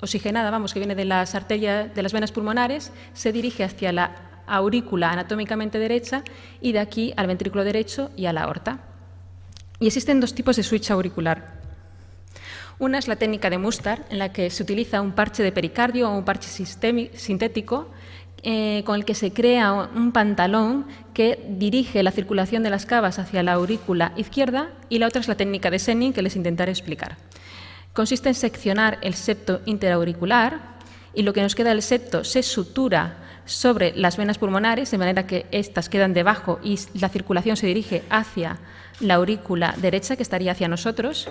oxigenada, que viene de las arterias de las venas pulmonares, se dirige hacia la aurícula anatómicamente derecha y de aquí al ventrículo derecho y a la aorta. Y existen dos tipos de switch auricular. Una es la técnica de Mustard, en la que se utiliza un parche de pericardio o un parche sintético con el que se crea un pantalón que dirige la circulación de las cavas hacia la aurícula izquierda, y la otra es la técnica de Senning, que les intentaré explicar. Consiste en seccionar el septo interauricular y lo que nos queda del septo se sutura sobre las venas pulmonares, de manera que éstas quedan debajo y la circulación se dirige hacia la aurícula derecha, que estaría hacia nosotros.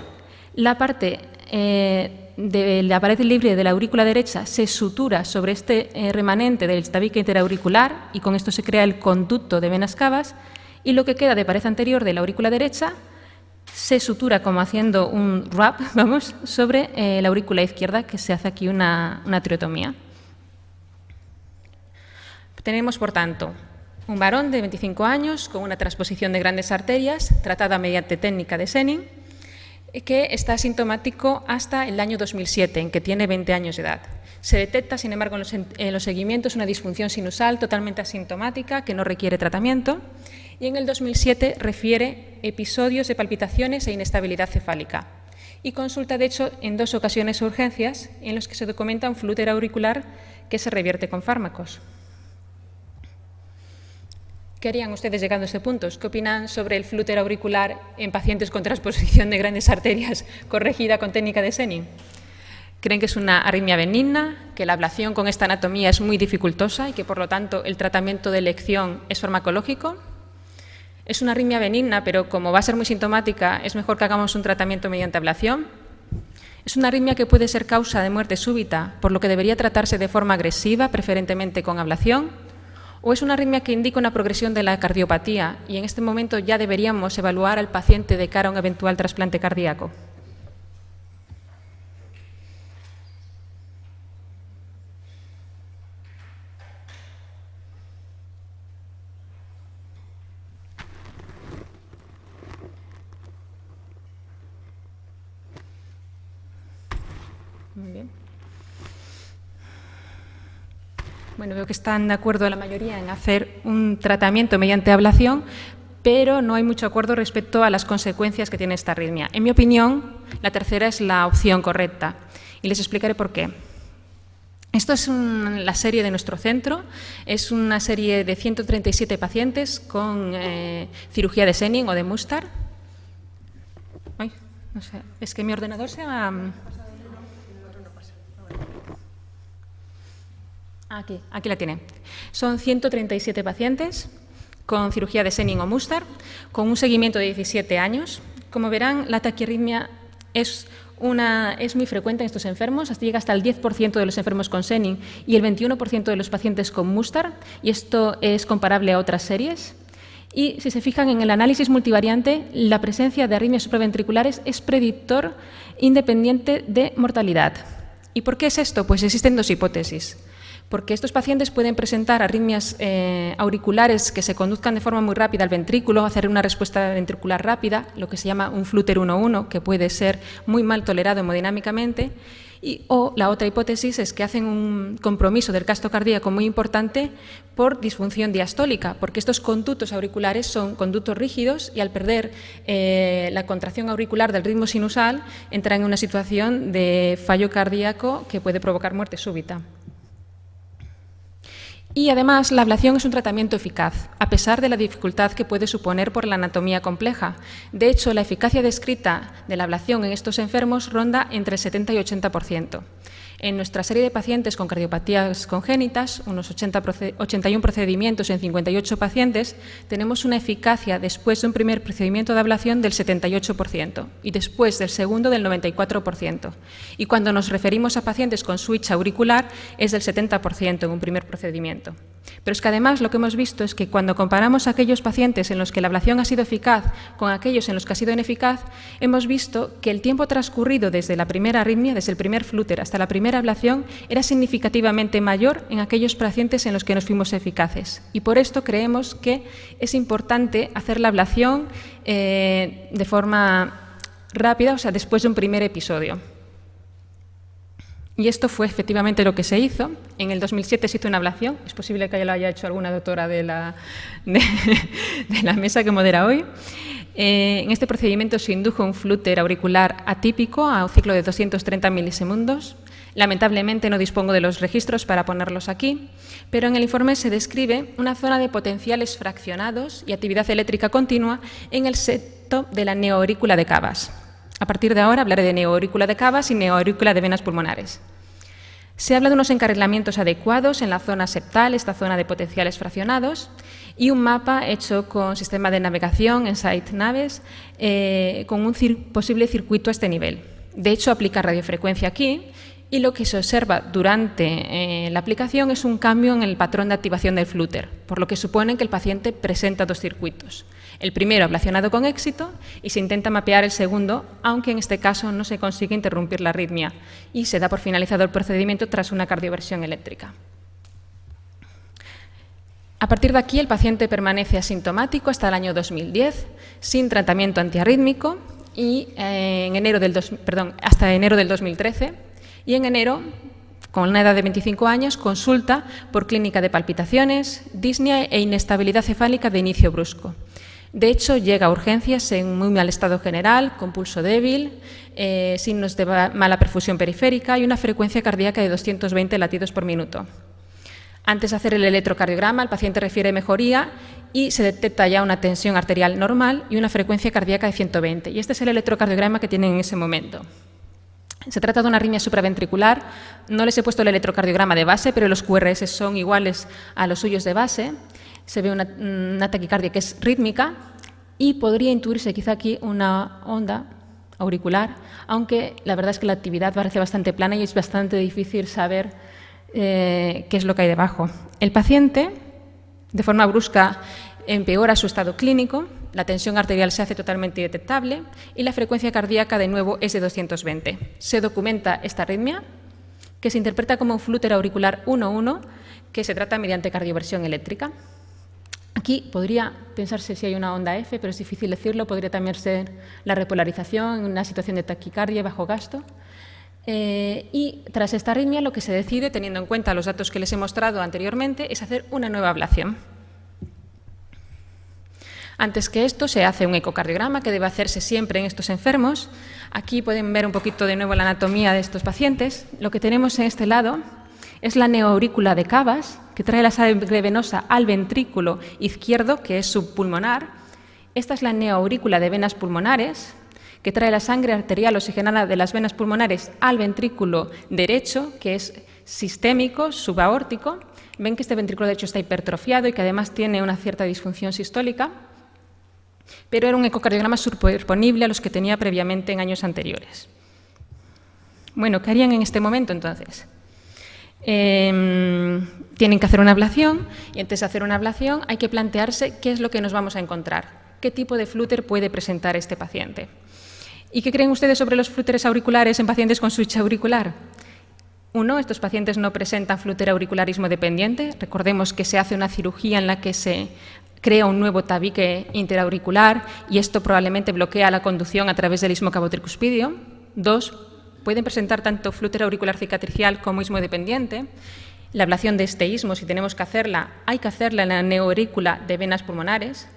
La parte de la pared libre de la aurícula derecha se sutura sobre este remanente del tabique interauricular y con esto se crea el conducto de venas cavas, y lo que queda de pared anterior de la aurícula derecha se sutura como haciendo un wrap, sobre la aurícula izquierda, que se hace aquí una triotomía. Tenemos, por tanto, un varón de 25 años con una transposición de grandes arterias tratada mediante técnica de Senning, que está asintomático hasta el año 2007, en que tiene 20 años de edad. Se detecta, sin embargo, en los seguimientos una disfunción sinusal totalmente asintomática que no requiere tratamiento, y en el 2007 refiere episodios de palpitaciones e inestabilidad cefálica. Y consulta, de hecho, en 2 ocasiones urgencias en los que se documenta un flúter auricular que se revierte con fármacos. ¿Qué harían ustedes llegando a este punto? ¿Qué opinan sobre el flúter auricular en pacientes con transposición de grandes arterias corregida con técnica de Senning? ¿Creen que es una arritmia benigna, que la ablación con esta anatomía es muy dificultosa y que, por lo tanto, el tratamiento de elección es farmacológico? Es una arritmia benigna, pero como va a ser muy sintomática, es mejor que hagamos un tratamiento mediante ablación. Es una arritmia que puede ser causa de muerte súbita, por lo que debería tratarse de forma agresiva, preferentemente con ablación. ¿O es una arritmia que indica una progresión de la cardiopatía y en este momento ya deberíamos evaluar al paciente de cara a un eventual trasplante cardíaco? Muy bien. Bueno, veo que están de acuerdo la mayoría en hacer un tratamiento mediante ablación, pero no hay mucho acuerdo respecto a las consecuencias que tiene esta arritmia. En mi opinión, la tercera es la opción correcta y les explicaré por qué. Esto es la serie de nuestro centro, es una serie de 137 pacientes con cirugía de Senning o de Mustard. Ay, no sé, es que mi ordenador se ha... Aquí la tiene. Son 137 pacientes con cirugía de Senning o Mustard, con un seguimiento de 17 años. Como verán, la taquiarritmia es muy frecuente en estos enfermos, llega hasta el 10% de los enfermos con Senning y el 21% de los pacientes con Mustard, y esto es comparable a otras series. Y si se fijan en el análisis multivariante, la presencia de arritmias supraventriculares es predictor independiente de mortalidad. ¿Y por qué es esto? Pues existen 2 hipótesis. porque estos pacientes pueden presentar arritmias auriculares que se conduzcan de forma muy rápida al ventrículo, hacer una respuesta ventricular rápida, lo que se llama un flúter 1-1, que puede ser muy mal tolerado hemodinámicamente, o la otra hipótesis es que hacen un compromiso del gasto cardíaco muy importante por disfunción diastólica, porque estos conductos auriculares son conductos rígidos y al perder la contracción auricular del ritmo sinusal entran en una situación de fallo cardíaco que puede provocar muerte súbita. Y además, la ablación es un tratamiento eficaz, a pesar de la dificultad que puede suponer por la anatomía compleja. De hecho, la eficacia descrita de la ablación en estos enfermos ronda entre el 70 y 80%. En nuestra serie de pacientes con cardiopatías congénitas, unos 81 procedimientos en 58 pacientes, tenemos una eficacia después de un primer procedimiento de ablación del 78% y después del segundo del 94%. Y cuando nos referimos a pacientes con switch auricular es del 70% en un primer procedimiento. Pero es que además lo que hemos visto es que cuando comparamos a aquellos pacientes en los que la ablación ha sido eficaz con aquellos en los que ha sido ineficaz, hemos visto que el tiempo transcurrido desde la primera arritmia, desde el primer flúter hasta la primera ablación, era significativamente mayor en aquellos pacientes en los que nos fuimos eficaces. Y por esto creemos que es importante hacer la ablación de forma rápida, o sea, después de un primer episodio. Y esto fue efectivamente lo que se hizo. En el 2007 se hizo una ablación. Es posible que ya lo haya hecho alguna doctora de la mesa que modera hoy. En este procedimiento se indujo un flúter auricular atípico a un ciclo de 230 milisegundos. Lamentablemente no dispongo de los registros para ponerlos aquí, pero en el informe se describe una zona de potenciales fraccionados y actividad eléctrica continua en el septo de la neoaurícula de Cavas. A partir de ahora hablaré de neoaurícula de Cavas y neoaurícula de venas pulmonares. Se habla de unos encarrilamientos adecuados en la zona septal, esta zona de potenciales fraccionados, y un mapa hecho con sistema de navegación en SiteNaves con un posible circuito a este nivel. De hecho, aplica radiofrecuencia aquí y lo que se observa durante la aplicación es un cambio en el patrón de activación del flúter, por lo que supone que el paciente presenta dos circuitos. El primero ablacionado con éxito y se intenta mapear el segundo, aunque en este caso no se consigue interrumpir la arritmia y se da por finalizado el procedimiento tras una cardioversión eléctrica. A partir de aquí, el paciente permanece asintomático hasta el año 2010, sin tratamiento antiarrítmico y hasta enero del 2013. Y en enero, con una edad de 25 años, consulta por clínica de palpitaciones, disnea e inestabilidad cefálica de inicio brusco. De hecho, llega a urgencias en muy mal estado general, con pulso débil, signos de mala perfusión periférica y una frecuencia cardíaca de 220 latidos por minuto. Antes de hacer el electrocardiograma, el paciente refiere mejoría y se detecta ya una tensión arterial normal y una frecuencia cardíaca de 120. Y este es el electrocardiograma que tienen en ese momento. Se trata de una arritmia supraventricular. No les he puesto el electrocardiograma de base, pero los QRS son iguales a los suyos de base. Se ve una taquicardia que es rítmica y podría intuirse quizá aquí una onda auricular, aunque la verdad es que la actividad parece bastante plana y es bastante difícil saber qué es lo que hay debajo. El paciente, de forma brusca, empeora su estado clínico, la tensión arterial se hace totalmente indetectable y la frecuencia cardíaca de nuevo es de 220. Se documenta esta arritmia, que se interpreta como un flúter auricular 1-1, que se trata mediante cardioversión eléctrica. Aquí podría pensarse si hay una onda F, pero es difícil decirlo. Podría también ser la repolarización en una situación de taquicardia bajo gasto. Y tras esta arritmia, lo que se decide, teniendo en cuenta los datos que les he mostrado anteriormente, es hacer una nueva ablación. Antes que esto, se hace un ecocardiograma que debe hacerse siempre en estos enfermos. Aquí pueden ver un poquito de nuevo la anatomía de estos pacientes. Lo que tenemos en este lado es la neoaurícula de Cavas, que trae la sangre venosa al ventrículo izquierdo, que es subpulmonar. Esta es la neoaurícula de venas pulmonares, que trae la sangre arterial oxigenada de las venas pulmonares al ventrículo derecho, que es sistémico, subaórtico. Ven que este ventrículo derecho está hipertrofiado y que además tiene una cierta disfunción sistólica, pero era un ecocardiograma superponible a los que tenía previamente en años anteriores. Bueno, ¿qué harían en este momento entonces? Tienen que hacer una ablación y antes de hacer una ablación hay que plantearse qué es lo que nos vamos a encontrar, qué tipo de flúter puede presentar este paciente. ¿Y qué creen ustedes sobre los flúteres auriculares en pacientes con switch auricular? 1. Estos pacientes no presentan fluterauricularismo dependiente. Recordemos que se hace una cirugía en la que se crea un nuevo tabique interauricular y esto probablemente bloquea la conducción a través del istmo cabo-tricuspidio. 2. Pueden presentar tanto flúter auricular cicatricial como istmo dependiente. La ablación de este istmo, si tenemos que hacerla, hay que hacerla en la neoaurícula de venas pulmonares.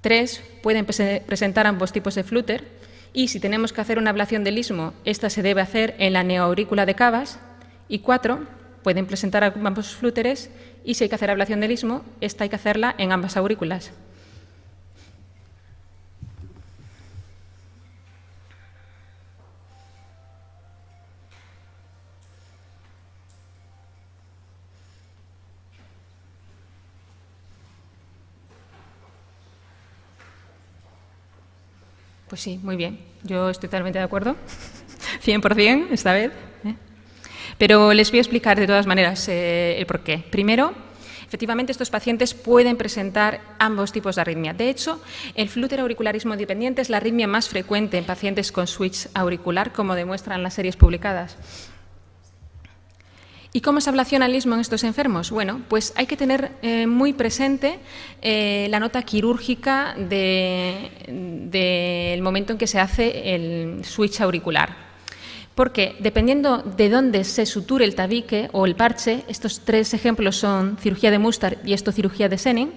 3. Pueden presentar ambos tipos de flúter y si tenemos que hacer una ablación del istmo, esta se debe hacer en la neoaurícula de cavas. Y 4, pueden presentar ambos flúteres y si hay que hacer ablación del istmo, esta hay que hacerla en ambas aurículas. Pues sí, muy bien. Yo estoy totalmente de acuerdo. 100% esta vez. Pero les voy a explicar de todas maneras el porqué. Primero, efectivamente, estos pacientes pueden presentar ambos tipos de arritmia. De hecho, el flútero-auricularismo dependiente es la arritmia más frecuente en pacientes con switch auricular, como demuestran las series publicadas. ¿Y cómo se ablaciona el istmo en estos enfermos? Bueno, pues hay que tener muy presente la nota quirúrgica del momento en que se hace el switch auricular. Porque dependiendo de dónde se suture el tabique o el parche, estos 3 ejemplos son cirugía de Mustard y esto cirugía de Senning,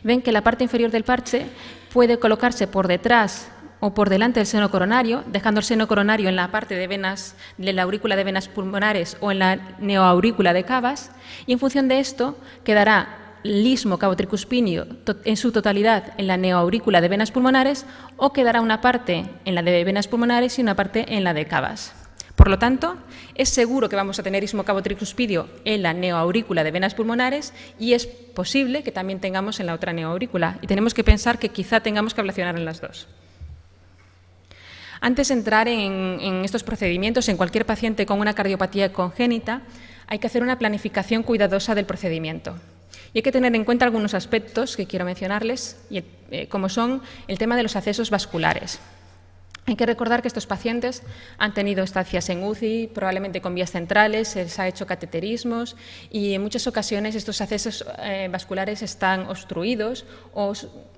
ven que la parte inferior del parche puede colocarse por detrás o por delante del seno coronario, dejando el seno coronario en la parte de venas, de la aurícula de venas pulmonares o en la neoaurícula de cavas, y en función de esto quedará el istmo cabo-tricuspinio en su totalidad en la neoaurícula de venas pulmonares o quedará una parte en la de venas pulmonares y una parte en la de cavas. Por lo tanto, es seguro que vamos a tener istmo cabo-tricuspidio en la neoaurícula de venas pulmonares y es posible que también tengamos en la otra neoaurícula. Y tenemos que pensar que quizá tengamos que ablacionar en las dos. Antes de entrar en estos procedimientos, en cualquier paciente con una cardiopatía congénita, hay que hacer una planificación cuidadosa del procedimiento. Y hay que tener en cuenta algunos aspectos que quiero mencionarles, como son el tema de los accesos vasculares. Hay que recordar que estos pacientes han tenido estancias en UCI, probablemente con vías centrales, se les ha hecho cateterismos y en muchas ocasiones estos accesos vasculares están obstruidos o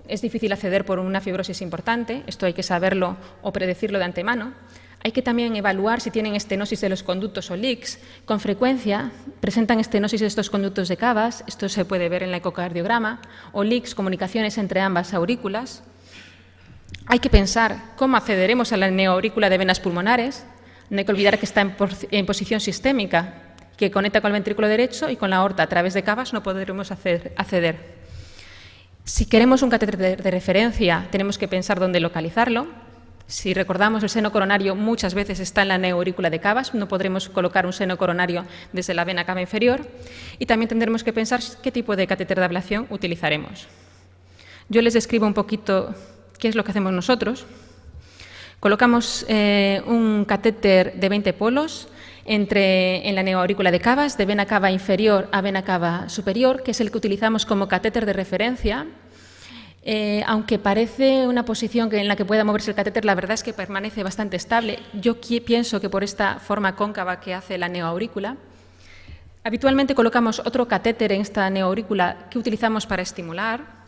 es difícil acceder por una fibrosis importante. Esto hay que saberlo o predecirlo de antemano. Hay que también evaluar si tienen estenosis de los conductos o leaks. Con frecuencia presentan estenosis de estos conductos de cavas, esto se puede ver en el ecocardiograma, o leaks, comunicaciones entre ambas aurículas. Hay que pensar cómo accederemos a la neoaurícula de venas pulmonares. No hay que olvidar que está en posición sistémica, que conecta con el ventrículo derecho y con la aorta. A través de cavas no podremos acceder. Si queremos un catéter de referencia, tenemos que pensar dónde localizarlo. Si recordamos, el seno coronario muchas veces está en la neoaurícula de cavas, no podremos colocar un seno coronario desde la vena cava inferior. Y también tendremos que pensar qué tipo de catéter de ablación utilizaremos. Yo les describo un poquito qué es lo que hacemos nosotros. Colocamos un catéter de 20 polos en la neoaurícula de cavas, de vena cava inferior a vena cava superior, que es el que utilizamos como catéter de referencia. Aunque parece una posición en la que pueda moverse el catéter, la verdad es que permanece bastante estable. Yo pienso que por esta forma cóncava que hace la neoaurícula. Habitualmente colocamos otro catéter en esta neoaurícula que utilizamos para estimular.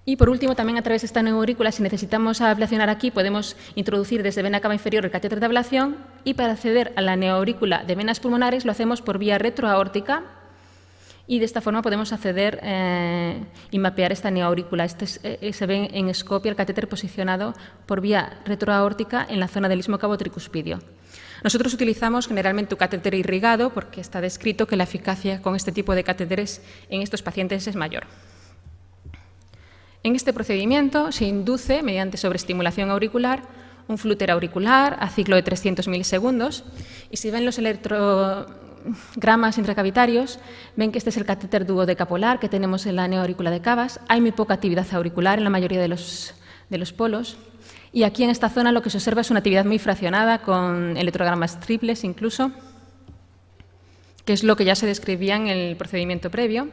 Y por último, también a través de esta neoaurícula, si necesitamos ablacionar aquí, podemos introducir desde vena cava inferior el catéter de ablación y para acceder a la neoaurícula de venas pulmonares lo hacemos por vía retroaórtica y de esta forma podemos acceder y mapear esta neoaurícula. Se ve en escopia el catéter posicionado por vía retroaórtica en la zona del istmo cabo-tricuspidio. Nosotros utilizamos generalmente un catéter irrigado porque está descrito que la eficacia con este tipo de catéteres en estos pacientes es mayor. En este procedimiento se induce, mediante sobreestimulación auricular, un flúter auricular a ciclo de 300 milisegundos y si ven los electrogramas intracavitarios, ven que este es el catéter duodecapolar que tenemos en la neoaurícula de cavas. Hay muy poca actividad auricular en la mayoría de los polos y aquí en esta zona lo que se observa es una actividad muy fraccionada con electrogramas triples incluso, que es lo que ya se describía en el procedimiento previo.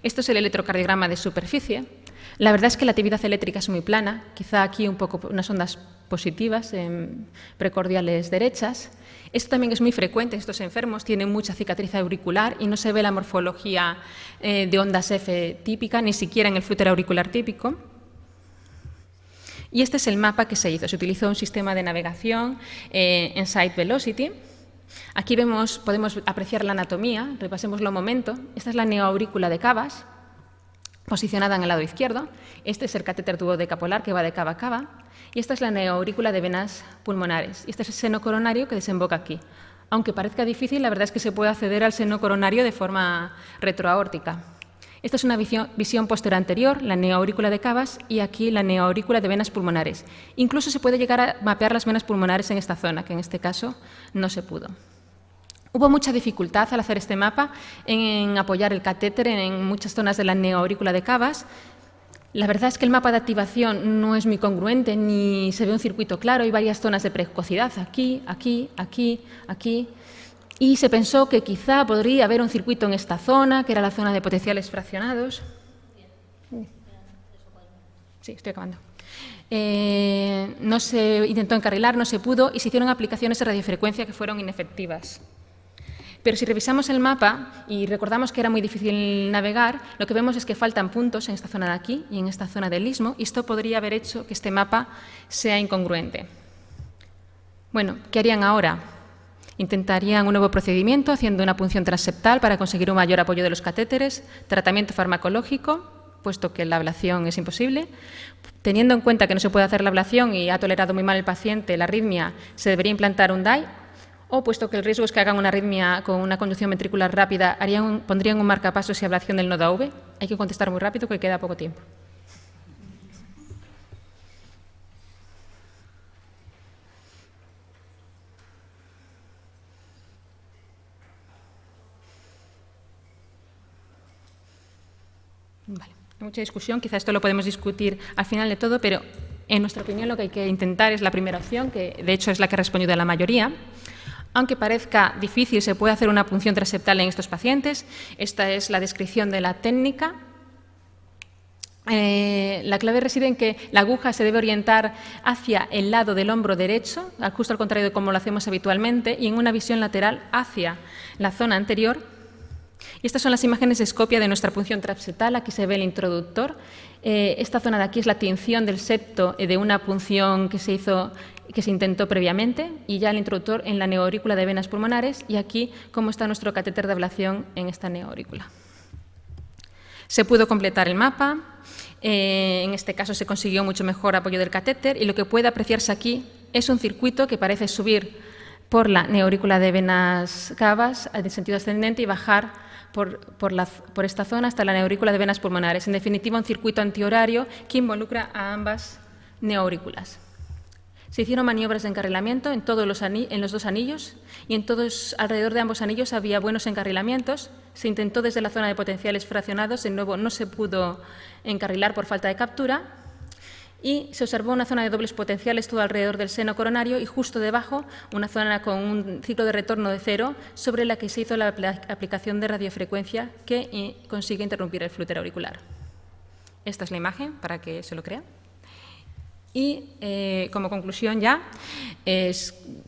Esto es el electrocardiograma de superficie. La verdad es que la actividad eléctrica es muy plana, quizá aquí un poco unas ondas positivas precordiales derechas. Esto también es muy frecuente en estos enfermos, tienen mucha cicatriz auricular y no se ve la morfología de ondas F típica, ni siquiera en el flúter auricular típico. Y este es el mapa que se hizo. Se utilizó un sistema de navegación en Site Velocity. Aquí podemos apreciar la anatomía, repasémoslo un momento. Esta es la neoaurícula de Cavas, posicionada en el lado izquierdo. Este es el catéter duodecapolar que va de cava a cava. Y esta es la neoaurícula de venas pulmonares. Y este es el seno coronario que desemboca aquí. Aunque parezca difícil, la verdad es que se puede acceder al seno coronario de forma retroaórtica. Esta es una visión posterior anterior, la neoaurícula de Cavas, y aquí la neoaurícula de venas pulmonares. Incluso se puede llegar a mapear las venas pulmonares en esta zona, que en este caso no se pudo. Hubo mucha dificultad al hacer este mapa en apoyar el catéter en muchas zonas de la neoaurícula de Cavas. La verdad es que el mapa de activación no es muy congruente, ni se ve un circuito claro. Hay varias zonas de precocidad, aquí, aquí, aquí, aquí. Y se pensó que quizá podría haber un circuito en esta zona, que era la zona de potenciales fraccionados. Sí, estoy acabando. No se intentó encarrilar, no se pudo, y se hicieron aplicaciones de radiofrecuencia que fueron inefectivas. Pero si revisamos el mapa y recordamos que era muy difícil navegar, lo que vemos es que faltan puntos en esta zona de aquí y en esta zona del istmo, y esto podría haber hecho que este mapa sea incongruente. Bueno, ¿qué harían ahora? Intentarían un nuevo procedimiento haciendo una punción transeptal para conseguir un mayor apoyo de los catéteres, tratamiento farmacológico, puesto que la ablación es imposible. Teniendo en cuenta que no se puede hacer la ablación y ha tolerado muy mal el paciente la arritmia, se debería implantar un DAI, o puesto que el riesgo es que hagan una arritmia con una conducción ventricular rápida, pondrían un marcapasos y ablación del nodo AV. Hay que contestar muy rápido porque queda poco tiempo. Vale. Hay mucha discusión, quizá esto lo podemos discutir al final de todo, pero en nuestra opinión lo que hay que intentar es la primera opción, que de hecho es la que ha respondido a la mayoría. Aunque parezca difícil, se puede hacer una punción transeptal en estos pacientes. Esta es la descripción de la técnica. La clave reside en que la aguja se debe orientar hacia el lado del hombro derecho, justo al contrario de como lo hacemos habitualmente, y en una visión lateral hacia la zona anterior. Y estas son las imágenes de escopia de nuestra punción transeptal. Aquí se ve el introductor. Esta zona de aquí es la tinción del septo de una punción que se intentó previamente, y ya el introductor en la neoaurícula de venas pulmonares, y aquí cómo está nuestro catéter de ablación en esta neoaurícula. Se pudo completar el mapa. En este caso se consiguió mucho mejor apoyo del catéter, y lo que puede apreciarse aquí es un circuito que parece subir por la neoaurícula de venas cavas en sentido ascendente y bajar por esta zona hasta la neoaurícula de venas pulmonares. En definitiva, un circuito antihorario que involucra a ambas neoaurículas. Se hicieron maniobras de encarrilamiento en los dos anillos, y alrededor de ambos anillos había buenos encarrilamientos. Se intentó desde la zona de potenciales fraccionados, de nuevo no se pudo encarrilar por falta de captura, y se observó una zona de dobles potenciales todo alrededor del seno coronario y justo debajo una zona con un ciclo de retorno de cero sobre la que se hizo la aplicación de radiofrecuencia que consigue interrumpir el flúter auricular. Esta es la imagen para que se lo crea. Y como conclusión ya,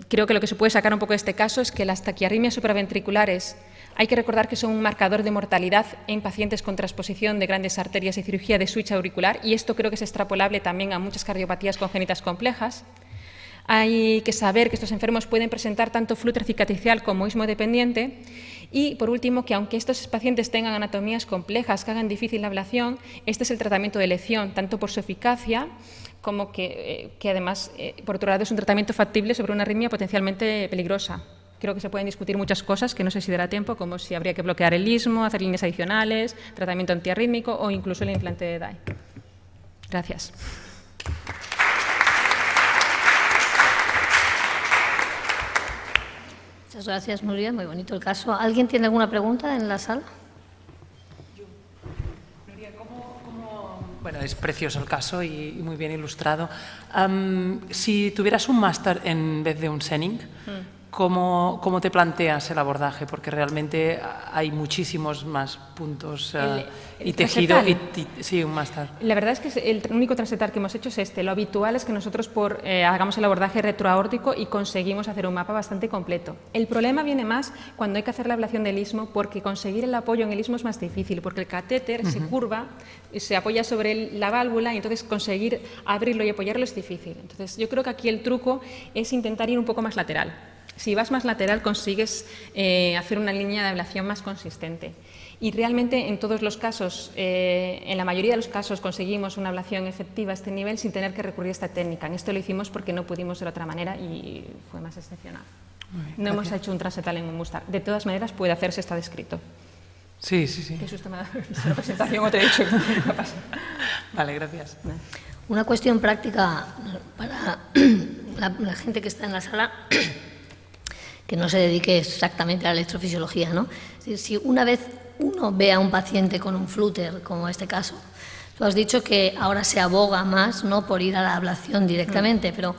creo que lo que se puede sacar un poco de este caso es que las taquiarritmias supraventriculares hay que recordar que son un marcador de mortalidad en pacientes con transposición de grandes arterias y cirugía de switch auricular, y esto creo que es extrapolable también a muchas cardiopatías congénitas complejas. Hay que saber que estos enfermos pueden presentar tanto flúter cicatricial como ismo dependiente. Y, por último, que aunque estos pacientes tengan anatomías complejas que hagan difícil la ablación, este es el tratamiento de elección, tanto por su eficacia como que además, por otro lado, es un tratamiento factible sobre una arritmia potencialmente peligrosa. Creo que se pueden discutir muchas cosas que no sé si dará tiempo, como si habría que bloquear el istmo, hacer líneas adicionales, tratamiento antiarrítmico o incluso el implante de DAI. Gracias. Muchas gracias, Nuria. Muy bonito el caso. ¿Alguien tiene alguna pregunta en la sala? Nuria, bueno, es precioso el caso y muy bien ilustrado. Si tuvieras un máster en vez de un Senning, ¿Cómo te planteas el abordaje? Porque realmente hay muchísimos más puntos y tejido. Sí, un máster. La verdad es que el único transetar que hemos hecho es este. Lo habitual es que nosotros hagamos el abordaje retroaórtico y conseguimos hacer un mapa bastante completo. El problema viene más cuando hay que hacer la ablación del istmo, porque conseguir el apoyo en el istmo es más difícil, porque el catéter se curva, se apoya sobre la válvula y entonces conseguir abrirlo y apoyarlo es difícil. Entonces yo creo que aquí el truco es intentar ir un poco más lateral. Si vas más lateral consigues hacer una línea de ablación más consistente. Y realmente en todos los casos, en la mayoría de los casos conseguimos una ablación efectiva a este nivel sin tener que recurrir a esta técnica. En esto lo hicimos porque no pudimos de otra manera y fue más excepcional. No hemos hecho un transetal en un Mustang. De todas maneras puede hacerse, está descrito. Sí, sí, sí. Qué susto me ha dado la presentación, o te he dicho que no pasa. Vale, gracias. Una cuestión práctica para la gente que está en la sala que no se dedique exactamente a la electrofisiología, ¿no? Es decir, si una vez uno ve a un paciente con un flúter, como este caso, tú has dicho que ahora se aboga más, ¿no?, por ir a la ablación directamente, pero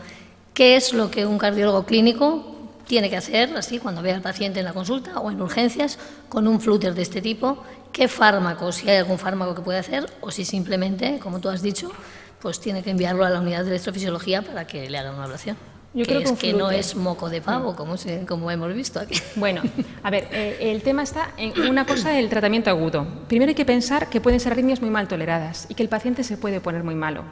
¿qué es lo que un cardiólogo clínico tiene que hacer, así, cuando ve al paciente en la consulta o en urgencias, con un flúter de este tipo? ¿Qué fármaco, si hay algún fármaco que puede hacer, o si simplemente, como tú has dicho, pues tiene que enviarlo a la unidad de electrofisiología para que le hagan una ablación? Yo creo que no es moco de pavo, como hemos visto aquí. Bueno, a ver, el tema está en una cosa del tratamiento agudo. Primero hay que pensar que pueden ser arritmias muy mal toleradas y que el paciente se puede poner muy malo.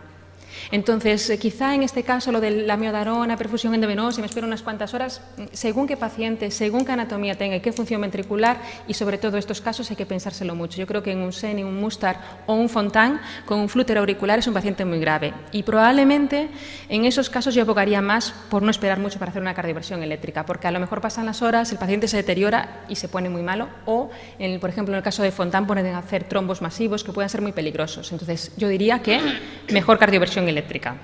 Entonces, quizá en este caso lo de la miodarona, perfusión endovenosa, y me espero unas cuantas horas, según qué paciente, según qué anatomía tenga y qué función ventricular, y sobre todo estos casos hay que pensárselo mucho. Yo creo que en un SENI, un Mustang o un Fontan con un flúter auricular es un paciente muy grave y probablemente en esos casos yo abogaría más por no esperar mucho para hacer una cardioversión eléctrica, porque a lo mejor pasan las horas, el paciente se deteriora y se pone muy malo, o, por ejemplo, en el caso de Fontan pueden hacer trombos masivos que pueden ser muy peligrosos. Entonces, yo diría que mejor cardioversión eléctrica,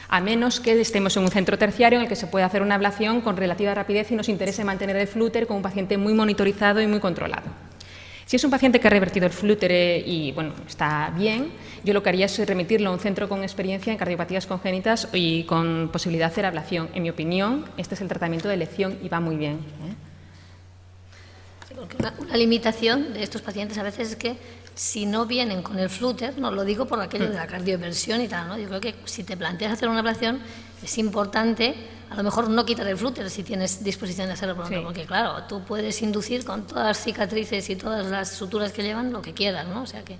a menos que estemos en un centro terciario en el que se pueda hacer una ablación con relativa rapidez y nos interese mantener el flúter con un paciente muy monitorizado y muy controlado. Si es un paciente que ha revertido el flúter y bueno, está bien, yo lo que haría es remitirlo a un centro con experiencia en cardiopatías congénitas y con posibilidad de hacer ablación. En mi opinión, este es el tratamiento de elección y va muy bien. Sí, porque una limitación de estos pacientes a veces es que si no vienen con el flúter, no lo digo por aquello de la cardioversión y tal, ¿no? Yo creo que si te planteas hacer una ablación es importante a lo mejor no quitar el flúter si tienes disposición de hacerlo pronto, porque claro, tú puedes inducir con todas las cicatrices y todas las suturas que llevan lo que quieras, ¿no? O sea que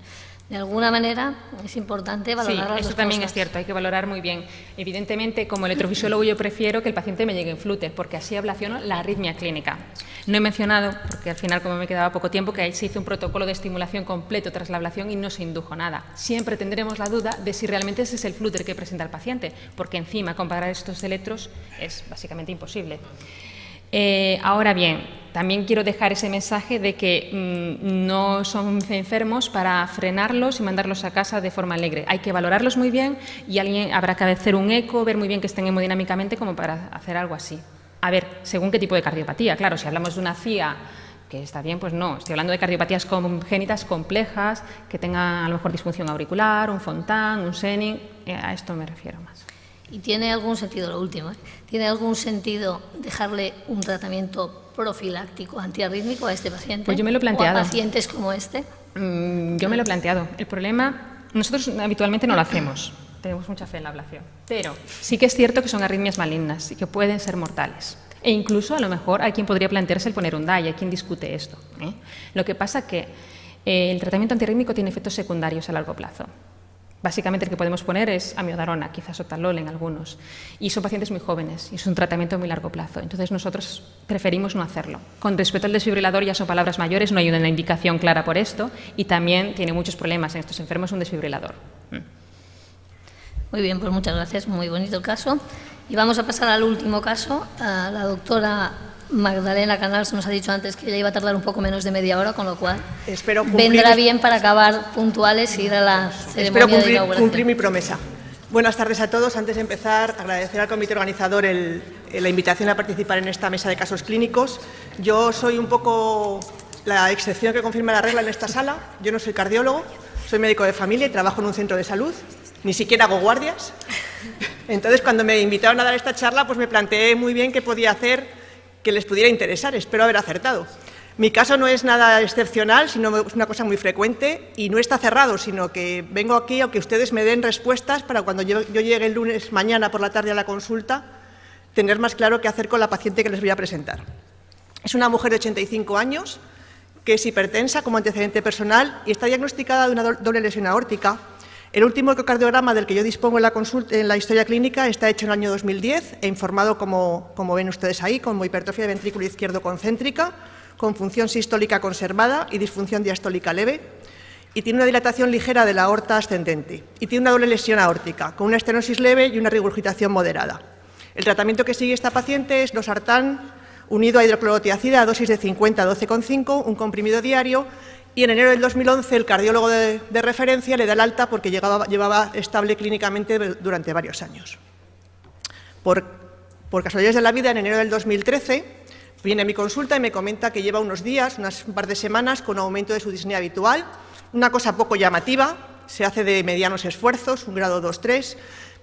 de alguna manera es importante valorar las dos cosas. Eso también es cierto, hay que valorar muy bien. Evidentemente, como electrofisiólogo yo prefiero que el paciente me llegue en flúter, porque así ablaciono la arritmia clínica. No he mencionado, porque al final como me quedaba poco tiempo, que ahí se hizo un protocolo de estimulación completo tras la ablación y no se indujo nada. Siempre tendremos la duda de si realmente ese es el flúter que presenta el paciente, porque encima comparar estos electros es básicamente imposible. Ahora bien, también quiero dejar ese mensaje de que no son enfermos para frenarlos y mandarlos a casa de forma alegre. Hay que valorarlos muy bien y habrá que hacer un eco, ver muy bien que estén hemodinámicamente como para hacer algo así. A ver, según qué tipo de cardiopatía. Claro, si hablamos de una CIA que está bien, pues no. Estoy hablando de cardiopatías congénitas complejas que tengan a lo mejor disfunción auricular, un Fontan, un SENI, a esto me refiero más. ¿Y tiene algún sentido, lo último, tiene algún sentido dejarle un tratamiento profiláctico antiarrítmico a este paciente? Pues yo me lo he planteado. ¿O a pacientes como este? Yo me lo he planteado. El problema, nosotros habitualmente no lo hacemos, tenemos mucha fe en la ablación, pero sí que es cierto que son arritmias malignas y que pueden ser mortales. E incluso a lo mejor hay quien podría plantearse el poner un DAI, hay quien discute esto. Lo que pasa es que el tratamiento antiarrítmico tiene efectos secundarios a largo plazo. Básicamente el que podemos poner es amiodarona, quizás sotalol en algunos, y son pacientes muy jóvenes y es un tratamiento a muy largo plazo. Entonces nosotros preferimos no hacerlo. Con respecto al desfibrilador ya son palabras mayores, no hay una indicación clara por esto y también tiene muchos problemas en estos enfermos un desfibrilador. Muy bien, pues muchas gracias, muy bonito el caso. Y vamos a pasar al último caso. La doctora Magdalena Canals nos ha dicho antes que ella iba a tardar un poco menos de media hora, con lo cual vendrá bien para acabar puntuales y ir a la ceremonia de inauguración. Cumplir mi promesa. Buenas tardes a todos. Antes de empezar, agradecer al comité organizador la invitación a participar en esta mesa de casos clínicos. Yo soy un poco la excepción que confirma la regla en esta sala. Yo no soy cardiólogo, soy médico de familia y trabajo en un centro de salud. Ni siquiera hago guardias. Entonces, cuando me invitaron a dar esta charla, pues me planteé muy bien qué podía hacer que les pudiera interesar. Espero haber acertado. Mi caso no es nada excepcional, sino es una cosa muy frecuente y no está cerrado, sino que vengo aquí a que ustedes me den respuestas para cuando yo llegue el lunes mañana por la tarde a la consulta, tener más claro qué hacer con la paciente que les voy a presentar. Es una mujer de 85 años que es hipertensa como antecedente personal y está diagnosticada de una doble lesión aórtica. El último ecocardiograma del que yo dispongo en la historia clínica está hecho en el año 2010 e informado, como ven ustedes ahí, como hipertrofia de ventrículo izquierdo concéntrica, con función sistólica conservada y disfunción diastólica leve, y tiene una dilatación ligera de la aorta ascendente, y tiene una doble lesión aórtica, con una estenosis leve y una regurgitación moderada. El tratamiento que sigue esta paciente es losartán unido a hidroclorotiazida a dosis de 50 a 12,5, un comprimido diario, y en enero del 2011 el cardiólogo de referencia le da el alta porque llevaba estable clínicamente durante varios años. Por casualidades de la vida, en enero del 2013, viene a mi consulta y me comenta que lleva unos días, un par de semanas, con aumento de su disnea habitual, una cosa poco llamativa, se hace de medianos esfuerzos, un grado 2-3,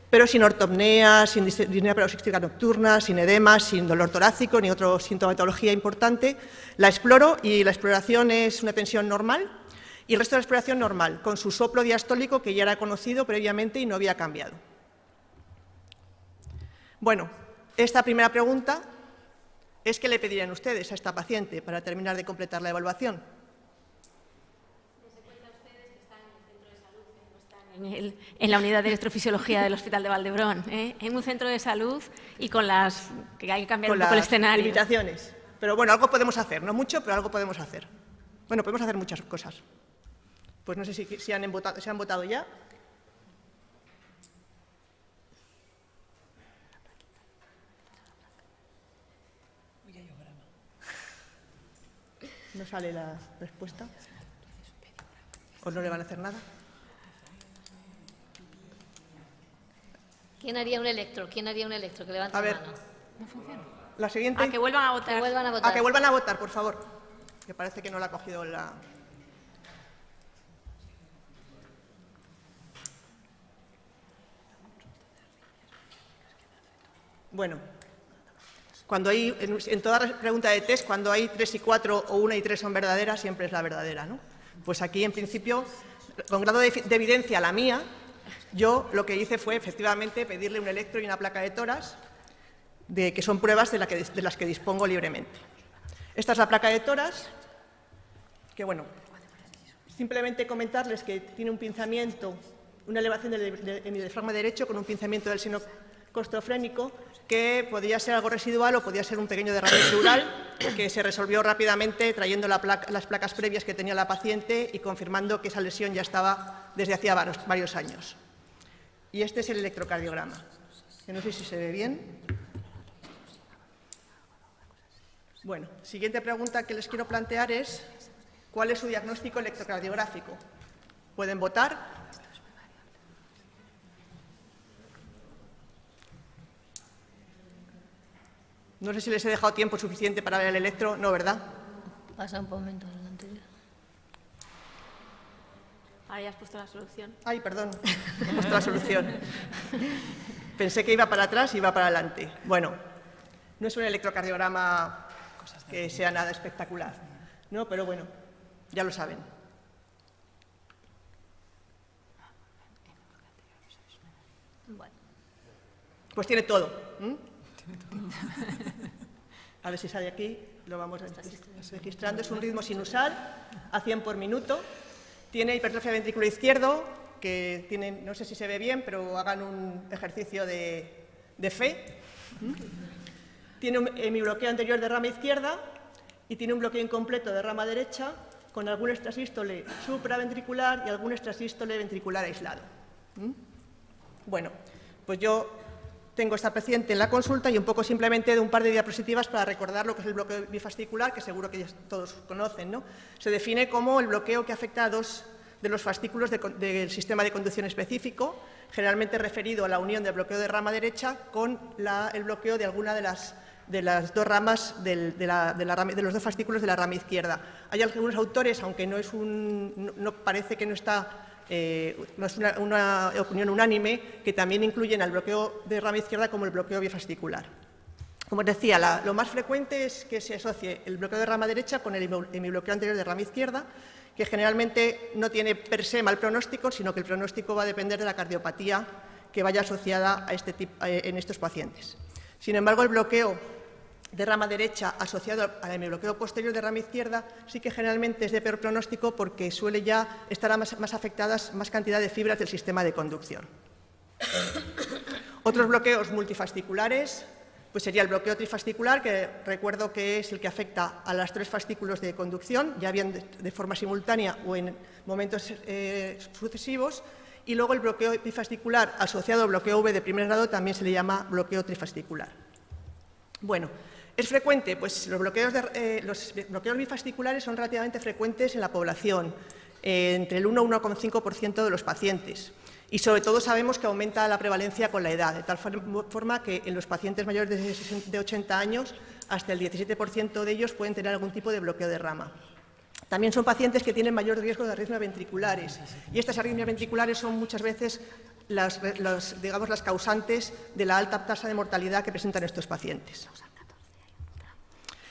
pero sin ortopnea, sin disnea paroxística nocturna, sin edema, sin dolor torácico ni otra sintomatología importante. La exploro y la exploración es una tensión normal y el resto de la exploración normal, con su soplo diastólico que ya era conocido previamente y no había cambiado. Bueno, esta primera pregunta es qué le pedirían ustedes a esta paciente para terminar de completar la evaluación. En la unidad de electrofisiología del Hospital de Valdebrón, en un centro de salud y con las que hay que cambiar un poco el escenario. Limitaciones. Pero bueno, algo podemos hacer, no mucho, pero algo podemos hacer. Bueno, podemos hacer muchas cosas. Pues no sé si se han votado ya. ¿No sale la respuesta? ¿O no le van a hacer nada? ¿Quién haría un electro? ¿Quién haría un electro? Que levante A ver, la mano. No funciona. La siguiente. A que vuelvan a votar. Que vuelvan a votar. A que vuelvan a votar, por favor. Que parece que no la ha cogido la... Bueno, cuando hay, en toda pregunta de test, cuando hay 3 y 4 o 1 y 3 son verdaderas, siempre es la verdadera, ¿no? Pues aquí, en principio, con grado de evidencia la mía, yo lo que hice fue, efectivamente, pedirle un electro y una placa de tórax, que son pruebas de las que dispongo libremente. Esta es la placa de tórax, que, bueno, simplemente comentarles que tiene un pinzamiento, una elevación en mi diafragma derecho con un pinzamiento del seno costrofrénico, que podía ser algo residual o podía ser un pequeño derrame pleural, que se resolvió rápidamente trayendo las placas previas que tenía la paciente y confirmando que esa lesión ya estaba desde hacía varios años. Y este es el electrocardiograma, que no sé si se ve bien. Bueno, siguiente pregunta que les quiero plantear es ¿cuál es su diagnóstico electrocardiográfico? ¿Pueden votar? No sé si les he dejado tiempo suficiente para ver el electro, no, ¿verdad? Pasa un momento adelante. Ahora ya has puesto la solución. Ay, perdón, he puesto la solución. Pensé que iba para atrás y iba para adelante. Bueno, no es un electrocardiograma que sea nada espectacular, ¿no? Pero bueno, ya lo saben. Bueno. Pues tiene todo. A ver si sale aquí, lo vamos registrando. Es un ritmo sinusal a 100 por minuto. Tiene hipertrofia ventrículo izquierdo, que tiene, no sé si se ve bien, pero hagan un ejercicio de fe. Tiene un hemibloqueo anterior de rama izquierda y tiene un bloqueo incompleto de rama derecha con algún extrasístole supraventricular y algún extrasístole ventricular aislado. Bueno, pues yo tengo esta paciente en la consulta y un poco simplemente de un par de diapositivas para recordar lo que es el bloqueo bifascicular, que seguro que ya todos conocen, ¿no? Se define como el bloqueo que afecta a dos de los fascículos del sistema de conducción específico, generalmente referido a la unión del bloqueo de rama derecha con el bloqueo de alguna de las dos ramas de los dos fascículos de la rama izquierda. Hay algunos autores, aunque no parece que no está... no es una opinión unánime, que también incluyen al bloqueo de rama izquierda como el bloqueo bifascicular. Como os decía, lo más frecuente es que se asocie el bloqueo de rama derecha con el hemibloqueo anterior de rama izquierda, que generalmente no tiene per se mal pronóstico, sino que el pronóstico va a depender de la cardiopatía que vaya asociada en estos pacientes. Sin embargo, el bloqueo de rama derecha asociado al hemibloqueo posterior de rama izquierda sí que generalmente es de peor pronóstico porque suele ya estar más afectadas más cantidad de fibras del sistema de conducción. Otros bloqueos multifasciculares pues sería el bloqueo trifascicular, que recuerdo que es el que afecta a los 3 fascículos de conducción, ya bien de forma simultánea o en momentos sucesivos. Y luego el bloqueo bifascicular asociado al bloqueo V de primer grado también se le llama bloqueo trifascicular. Bueno, ¿es frecuente? Pues los bloqueos bifasciculares son relativamente frecuentes en la población, entre el 1 y 1,5% de los pacientes. Y sobre todo sabemos que aumenta la prevalencia con la edad, de tal forma que en los pacientes mayores de 80 años hasta el 17% de ellos pueden tener algún tipo de bloqueo de rama. También son pacientes que tienen mayor riesgo de arritmias ventriculares y estas arritmias ventriculares son muchas veces las causantes de la alta tasa de mortalidad que presentan estos pacientes.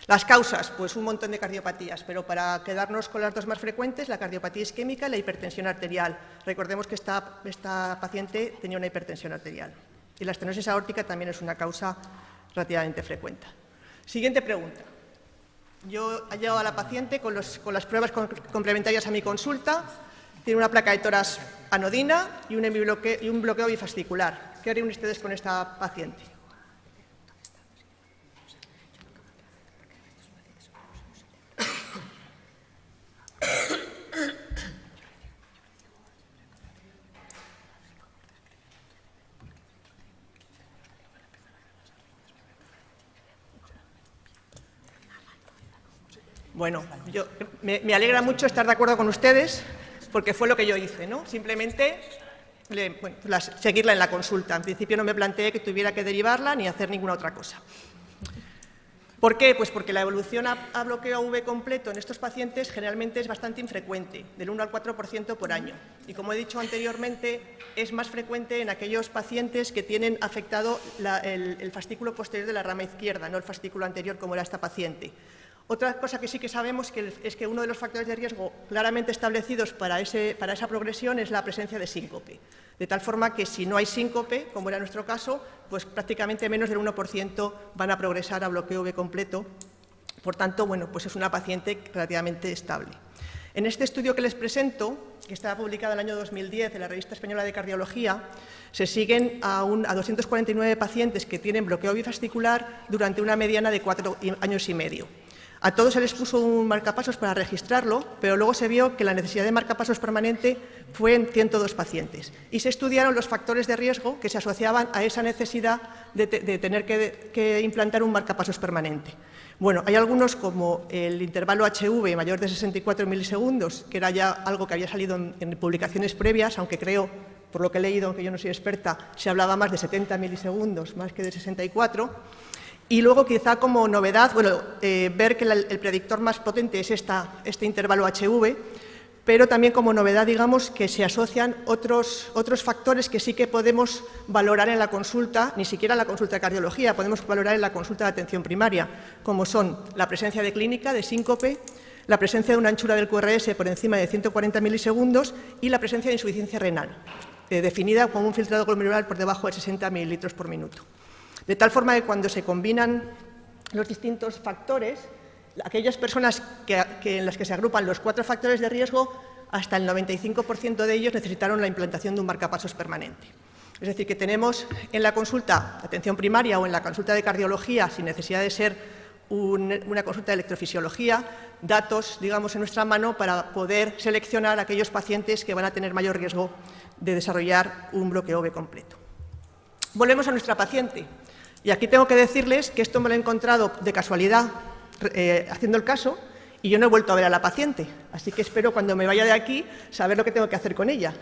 Las causas, pues un montón de cardiopatías, pero para quedarnos con las 2 más frecuentes, la cardiopatía isquémica y la hipertensión arterial. Recordemos que esta paciente tenía una hipertensión arterial. Y la estenosis aórtica también es una causa relativamente frecuente. Siguiente pregunta. Yo he llevado a la paciente con las pruebas complementarias a mi consulta. Tiene una placa de tórax anodina y un bloqueo bifascicular. ¿Qué harían ustedes con esta paciente? Bueno, me alegra mucho estar de acuerdo con ustedes, porque fue lo que yo hice, ¿no? Simplemente seguirla en la consulta. En principio no me planteé que tuviera que derivarla ni hacer ninguna otra cosa. ¿Por qué? Pues porque la evolución a bloqueo V completo en estos pacientes generalmente es bastante infrecuente, del 1 al 4% por año. Y como he dicho anteriormente, es más frecuente en aquellos pacientes que tienen afectado el fascículo posterior de la rama izquierda, no el fascículo anterior como era esta paciente. Otra cosa que sí que sabemos es que uno de los factores de riesgo claramente establecidos para esa progresión es la presencia de síncope. De tal forma que si no hay síncope, como era nuestro caso, pues prácticamente menos del 1% van a progresar a bloqueo V completo. Por tanto, bueno, pues es una paciente relativamente estable. En este estudio que les presento, que está publicado en el año 2010 en la Revista Española de Cardiología, se siguen a 249 pacientes que tienen bloqueo bifascicular durante una mediana de 4 años y medio. A todos se les puso un marcapasos para registrarlo, pero luego se vio que la necesidad de marcapasos permanente fue en 102 pacientes. Y se estudiaron los factores de riesgo que se asociaban a esa necesidad de tener que implantar un marcapasos permanente. Bueno, hay algunos como el intervalo HV mayor de 64 milisegundos, que era ya algo que había salido en publicaciones previas, aunque creo, por lo que he leído, aunque yo no soy experta, se hablaba más de 70 milisegundos, más que de 64. Y luego, quizá como novedad, ver que el predictor más potente es este intervalo HV, pero también como novedad, digamos, que se asocian otros factores que sí que podemos valorar en la consulta, ni siquiera en la consulta de cardiología, podemos valorar en la consulta de atención primaria, como son la presencia de clínica, de síncope, la presencia de una anchura del QRS por encima de 140 milisegundos y la presencia de insuficiencia renal, definida como un filtrado glomerular por debajo de 60 mililitros por minuto. De tal forma que cuando se combinan los distintos factores, aquellas personas en las que se agrupan los 4 factores de riesgo, hasta el 95% de ellos necesitaron la implantación de un marcapasos permanente. Es decir, que tenemos en la consulta de atención primaria o en la consulta de cardiología, sin necesidad de ser una consulta de electrofisiología, datos, digamos, en nuestra mano para poder seleccionar aquellos pacientes que van a tener mayor riesgo de desarrollar un bloqueo V completo. Volvemos a nuestra paciente. Y aquí tengo que decirles que esto me lo he encontrado de casualidad haciendo el caso y yo no he vuelto a ver a la paciente. Así que espero cuando me vaya de aquí saber lo que tengo que hacer con ella.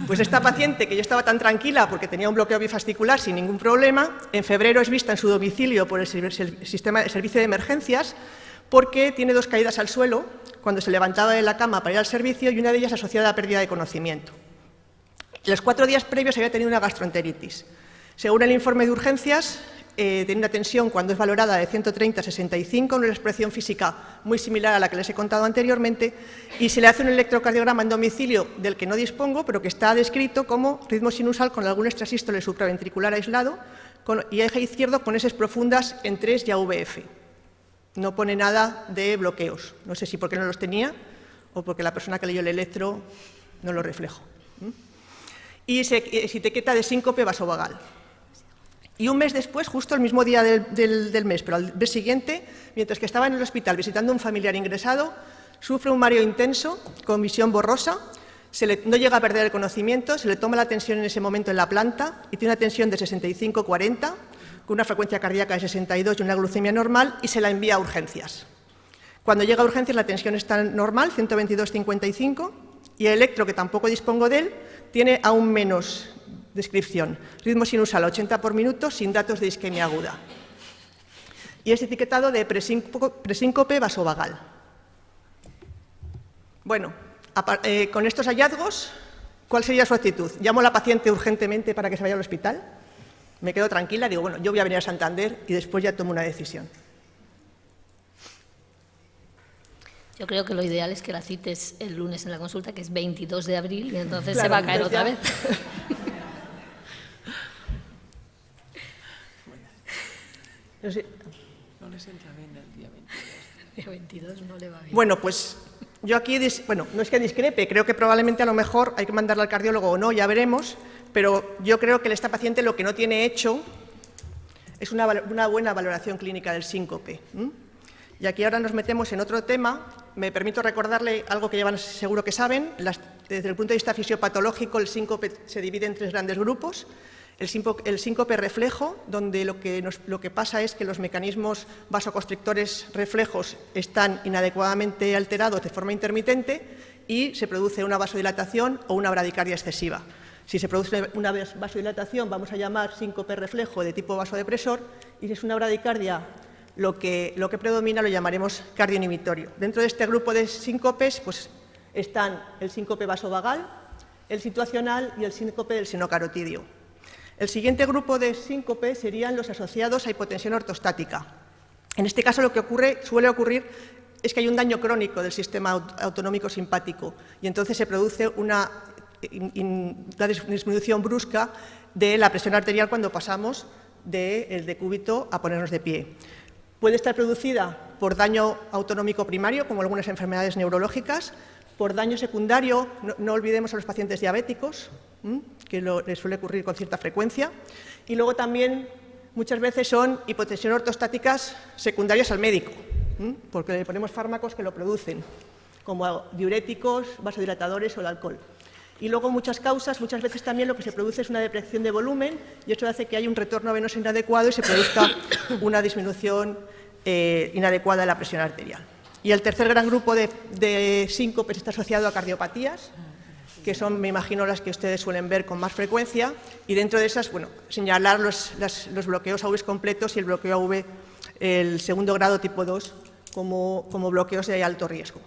Pues esta paciente, que yo estaba tan tranquila porque tenía un bloqueo bifascicular sin ningún problema, en febrero es vista en su domicilio por el servicio de emergencias porque tiene 2 caídas al suelo cuando se levantaba de la cama para ir al servicio y una de ellas asociada a pérdida de conocimiento. Los 4 días previos había tenido una gastroenteritis. Según el informe de urgencias, tiene una tensión cuando es valorada de 130/65, una expresión física muy similar a la que les he contado anteriormente, y se le hace un electrocardiograma en domicilio del que no dispongo, pero que está descrito como ritmo sinusal con algún extrasístole supraventricular aislado y eje izquierdo con eses profundas en 3 y AVF. No pone nada de bloqueos. No sé si porque no los tenía o porque la persona que leyó el electro no lo reflejó. Y se etiqueta de síncope vasovagal. Y un mes después, justo el mismo día del mes, pero al mes siguiente, mientras que estaba en el hospital visitando a un familiar ingresado, sufre un mareo intenso con visión borrosa, no llega a perder el conocimiento, se le toma la tensión en ese momento en la planta y tiene una tensión de 65/40, con una frecuencia cardíaca de 62 y una glucemia normal, y se la envía a urgencias. Cuando llega a urgencias la tensión está normal, 122/55, y el electro, que tampoco dispongo de él, tiene aún menos descripción. Ritmo sinusal 80 por minuto sin datos de isquemia aguda. Y es etiquetado de presíncope vasovagal. Bueno, con estos hallazgos, ¿cuál sería su actitud? ¿Llamo a la paciente urgentemente para que se vaya al hospital? Me quedo tranquila, digo, bueno, yo voy a venir a Santander y después ya tomo una decisión. Yo creo que lo ideal es que la cites el lunes en la consulta, que es 22 de abril, y entonces Claro, se va a caer otra vez. No sé. No les entra bien el día 22. El 22 no le va bien. Bueno, pues yo aquí, no es que discrepe, creo que probablemente a lo mejor hay que mandarla al cardiólogo o no, ya veremos, pero yo creo que esta paciente lo que no tiene hecho es una buena valoración clínica del síncope. Y aquí ahora nos metemos en otro tema. Me permito recordarle algo que llevan seguro que saben. Desde el punto de vista fisiopatológico, el síncope se divide en 3 grandes grupos. El síncope reflejo, donde lo que pasa es que los mecanismos vasoconstrictores reflejos están inadecuadamente alterados de forma intermitente y se produce una vasodilatación o una bradicardia excesiva. Si se produce una vasodilatación, vamos a llamar síncope reflejo de tipo vasodepresor, y si es una bradicardia, lo que predomina lo llamaremos cardioinhibitorio. Dentro de este grupo de síncopes pues, están el síncope vasovagal, el situacional y el síncope del seno carotidio. El siguiente grupo de síncopes serían los asociados a hipotensión ortostática. En este caso lo que suele ocurrir es que hay un daño crónico del sistema autonómico simpático y entonces se produce una disminución brusca de la presión arterial cuando pasamos del decúbito a ponernos de pie. Puede estar producida por daño autonómico primario, como algunas enfermedades neurológicas, por daño secundario, no olvidemos a los pacientes diabéticos, que les suele ocurrir con cierta frecuencia, y luego también muchas veces son hipotensión ortostáticas secundarias al médico, porque le ponemos fármacos que lo producen, como diuréticos, vasodilatadores o el alcohol. Y luego muchas veces también lo que se produce es una depresión de volumen y esto hace que haya un retorno venoso inadecuado y se produzca una disminución inadecuada de la presión arterial. Y el tercer gran grupo de síncopes está asociado a cardiopatías, que son, me imagino, las que ustedes suelen ver con más frecuencia, y dentro de esas, bueno, señalar los bloqueos AV completos y el bloqueo AV, el segundo grado tipo 2, como bloqueos de alto riesgo.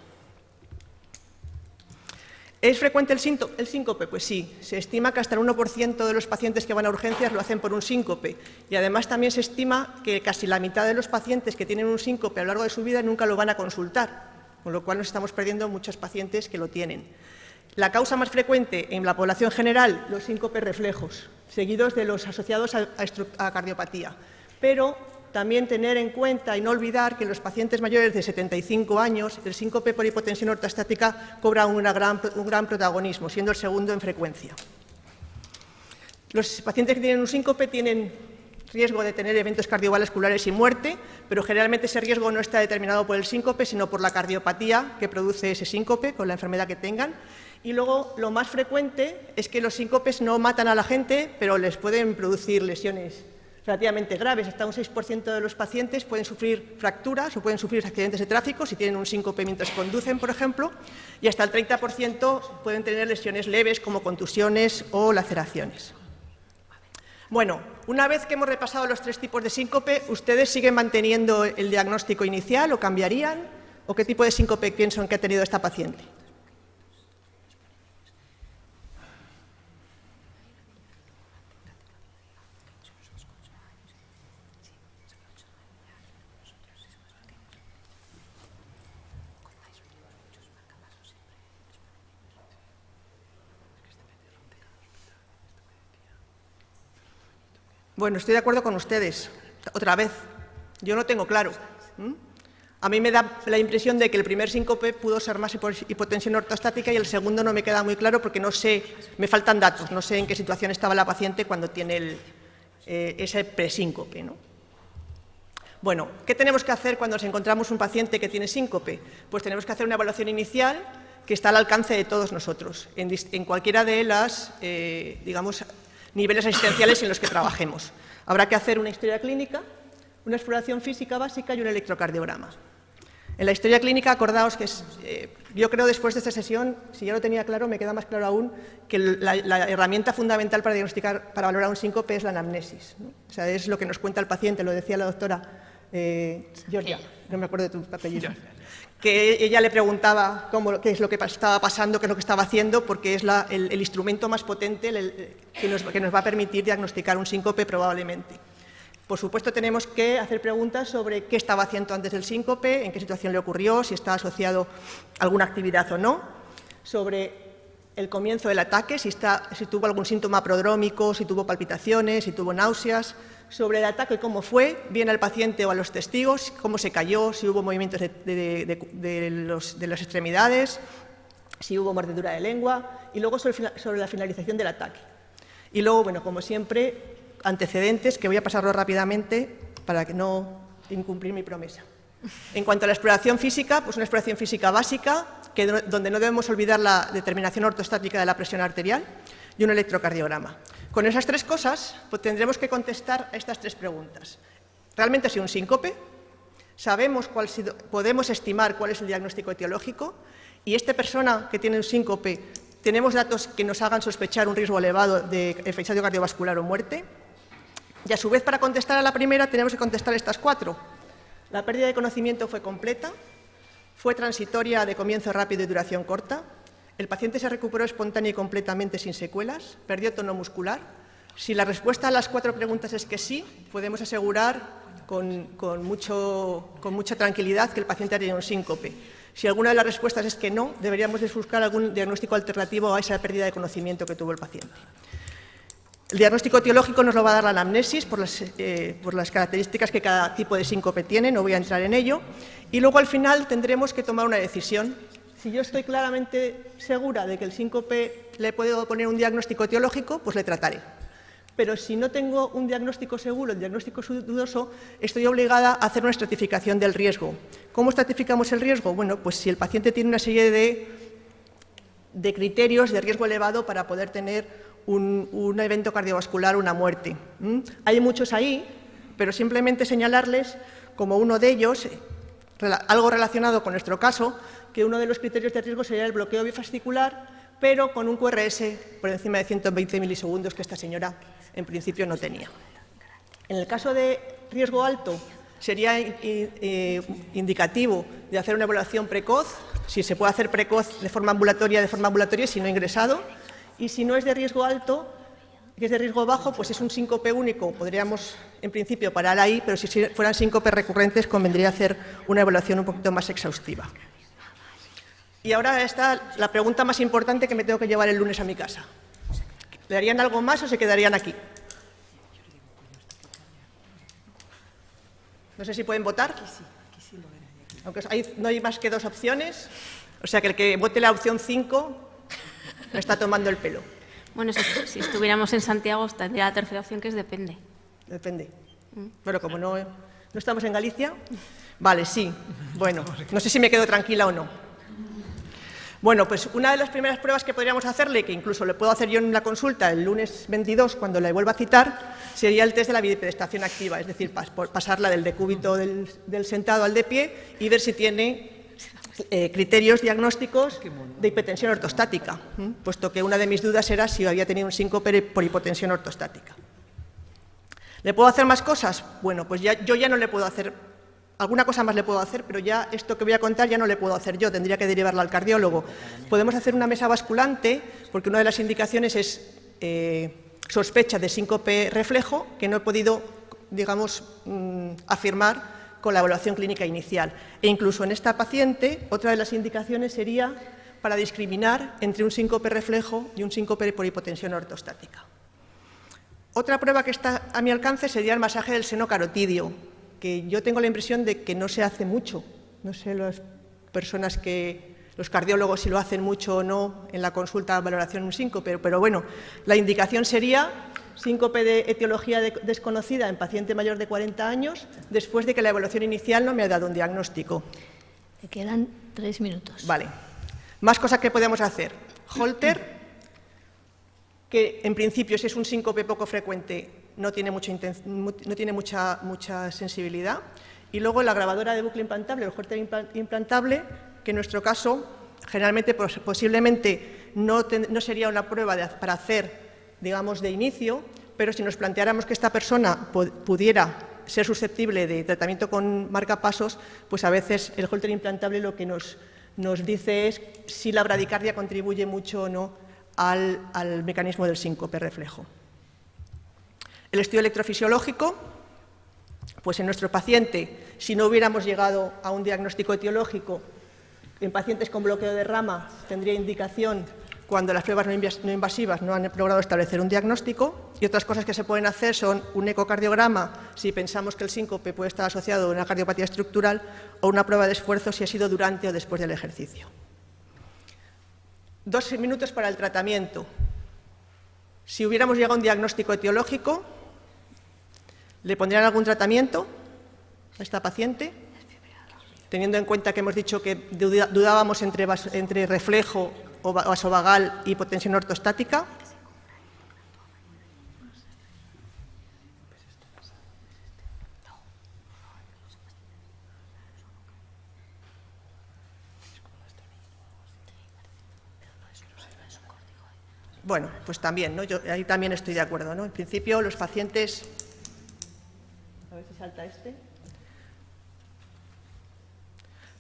¿Es frecuente el síncope? Pues sí, se estima que hasta el 1% de los pacientes que van a urgencias lo hacen por un síncope y además también se estima que casi la mitad de los pacientes que tienen un síncope a lo largo de su vida nunca lo van a consultar, con lo cual nos estamos perdiendo muchos pacientes que lo tienen. La causa más frecuente en la población general, los síncopes reflejos, seguidos de los asociados a cardiopatía, pero también tener en cuenta y no olvidar que en los pacientes mayores de 75 años el síncope por hipotensión ortostática cobra un gran protagonismo, siendo el segundo en frecuencia. Los pacientes que tienen un síncope tienen riesgo de tener eventos cardiovasculares y muerte, pero generalmente ese riesgo no está determinado por el síncope, sino por la cardiopatía que produce ese síncope con la enfermedad que tengan. Y luego lo más frecuente es que los síncopes no matan a la gente, pero les pueden producir lesiones relativamente graves. Hasta un 6% de los pacientes pueden sufrir fracturas o pueden sufrir accidentes de tráfico si tienen un síncope mientras conducen, por ejemplo, y hasta el 30% pueden tener lesiones leves como contusiones o laceraciones. Bueno, una vez que hemos repasado los 3 tipos de síncope, ¿ustedes siguen manteniendo el diagnóstico inicial o cambiarían? ¿O qué tipo de síncope piensan que ha tenido esta paciente? Bueno, estoy de acuerdo con ustedes. Otra vez, yo no tengo claro. A mí me da la impresión de que el primer síncope pudo ser más hipotensión ortostática y el segundo no me queda muy claro porque no sé, me faltan datos, no sé en qué situación estaba la paciente cuando tiene ese presíncope, ¿no? Bueno, ¿qué tenemos que hacer cuando nos encontramos un paciente que tiene síncope? Pues tenemos que hacer una evaluación inicial que está al alcance de todos nosotros, en cualquiera de las, digamos, niveles asistenciales en los que trabajemos. Habrá que hacer una historia clínica, una exploración física básica y un electrocardiograma. En la historia clínica, acordaos que yo creo después de esta sesión, si ya lo tenía claro, me queda más claro aún que la herramienta fundamental para diagnosticar, para valorar un síncope es la anamnesis, ¿no? O sea, es lo que nos cuenta el paciente, lo decía la doctora Georgia, no me acuerdo de tu apellido, que ella le preguntaba qué es lo que estaba pasando, qué es lo que estaba haciendo, porque es el instrumento más potente que nos va a permitir diagnosticar un síncope probablemente. Por supuesto, tenemos que hacer preguntas sobre qué estaba haciendo antes del síncope, en qué situación le ocurrió, si está asociado a alguna actividad o no, sobre el comienzo del ataque, si tuvo algún síntoma prodrómico, si tuvo palpitaciones, si tuvo náuseas, sobre el ataque, cómo fue, bien al paciente o a los testigos, cómo se cayó, si hubo movimientos de las extremidades, si hubo mordedura de lengua, y luego sobre la finalización del ataque. Y luego, bueno, como siempre, antecedentes, que voy a pasarlo rápidamente para que no incumplir mi promesa. En cuanto a la exploración física, pues una exploración física básica, donde no debemos olvidar la determinación ortostática de la presión arterial y un electrocardiograma. Con esas tres cosas, pues tendremos que contestar a estas tres preguntas. ¿Realmente ha sido un síncope? ¿Podemos estimar cuál es el diagnóstico etiológico? Y esta persona que tiene un síncope, ¿tenemos datos que nos hagan sospechar un riesgo elevado de episodio cardiovascular o muerte? Y a su vez, para contestar a la primera, tenemos que contestar estas cuatro. La pérdida de conocimiento fue completa, fue transitoria de comienzo rápido y duración corta, el paciente se recuperó espontánea y completamente sin secuelas, perdió tono muscular. Si la respuesta a las cuatro preguntas es que sí, podemos asegurar con mucha tranquilidad que el paciente ha tenido un síncope. Si alguna de las respuestas es que no, deberíamos buscar algún diagnóstico alternativo a esa pérdida de conocimiento que tuvo el paciente. El diagnóstico etiológico nos lo va a dar la anamnesis por las características que cada tipo de síncope tiene, no voy a entrar en ello. Y luego al final tendremos que tomar una decisión. Si yo estoy claramente segura de que el síncope le puedo poner un diagnóstico etiológico, pues le trataré. Pero si no tengo un diagnóstico seguro, el diagnóstico dudoso, estoy obligada a hacer una estratificación del riesgo. ¿Cómo estratificamos el riesgo? Bueno, pues si el paciente tiene una serie de criterios de riesgo elevado para poder tener un evento cardiovascular, una muerte. Hay muchos ahí, pero simplemente señalarles como uno de ellos, algo relacionado con nuestro caso, que uno de los criterios de riesgo sería el bloqueo bifascicular, pero con un QRS por encima de 120 milisegundos que esta señora en principio no tenía. En el caso de riesgo alto, sería indicativo de hacer una evaluación precoz, si se puede hacer precoz de forma ambulatoria, si no ingresado. Y si no es de riesgo alto, que es de riesgo bajo, pues es un síncope único. Podríamos, en principio, parar ahí, pero si fueran síncopes recurrentes, convendría hacer una evaluación un poquito más exhaustiva. Y ahora está la pregunta más importante que me tengo que llevar el lunes a mi casa. ¿Le harían algo más o se quedarían aquí? No sé si pueden votar. Aunque no hay más que dos opciones. O sea que el que vote la opción 5... me está tomando el pelo. Bueno, si estuviéramos en Santiago, tendría la tercera opción, que es depende. Depende. Bueno, como no estamos en Galicia, vale, sí. Bueno, no sé si me quedo tranquila o no. Bueno, pues una de las primeras pruebas que podríamos hacerle, que incluso le puedo hacer yo en la consulta el lunes 22, cuando la vuelva a citar, sería el test de la bipedestación activa, es decir, pasarla del decúbito del sentado al de pie y ver si tiene criterios diagnósticos de hipertensión ortostática, puesto que una de mis dudas era si había tenido un síncope por hipotensión ortostática. ¿Le puedo hacer más cosas? Bueno, pues yo ya no le puedo hacer, alguna cosa más le puedo hacer, pero ya esto que voy a contar ya no le puedo hacer yo, tendría que derivarla al cardiólogo. Podemos hacer una mesa basculante, porque una de las indicaciones es sospecha de síncope reflejo, que no he podido, digamos, afirmar con la evaluación clínica inicial. E incluso en esta paciente, otra de las indicaciones sería para discriminar entre un síncope reflejo y un síncope por hipotensión ortostática. Otra prueba que está a mi alcance sería el masaje del seno carotidio, que yo tengo la impresión de que no se hace mucho. No sé las personas los cardiólogos si lo hacen mucho o no en la consulta valoración un síncope, pero bueno, la indicación sería síncope de etiología desconocida en paciente mayor de 40 años, después de que la evaluación inicial no me ha dado un diagnóstico. Te quedan 3 minutos. Vale. Más cosas que podemos hacer. Holter, que en principio si es un síncope poco frecuente no tiene mucha sensibilidad. Y luego la grabadora de bucle implantable, el Holter implantable, que en nuestro caso generalmente posiblemente no sería una prueba para hacer, digamos, de inicio, pero si nos planteáramos que esta persona pudiera ser susceptible de tratamiento con marcapasos, pues a veces el Holter implantable lo que nos dice es si la bradicardia contribuye mucho o no al mecanismo del síncope reflejo. El estudio electrofisiológico, pues en nuestro paciente, si no hubiéramos llegado a un diagnóstico etiológico, en pacientes con bloqueo de rama tendría indicación cuando las pruebas no invasivas no han logrado establecer un diagnóstico, y otras cosas que se pueden hacer son un ecocardiograma si pensamos que el síncope puede estar asociado a una cardiopatía estructural, o una prueba de esfuerzo si ha sido durante o después del ejercicio. 2 minutos para el tratamiento. Si hubiéramos llegado a un diagnóstico etiológico, ¿le pondrían algún tratamiento a esta paciente? Teniendo en cuenta que hemos dicho que dudábamos entre reflejo o vasovagal y hipotensión ortostática. Bueno, pues también, ¿no? Yo ahí también estoy de acuerdo, ¿no? En principio, los pacientes... A ver si salta este.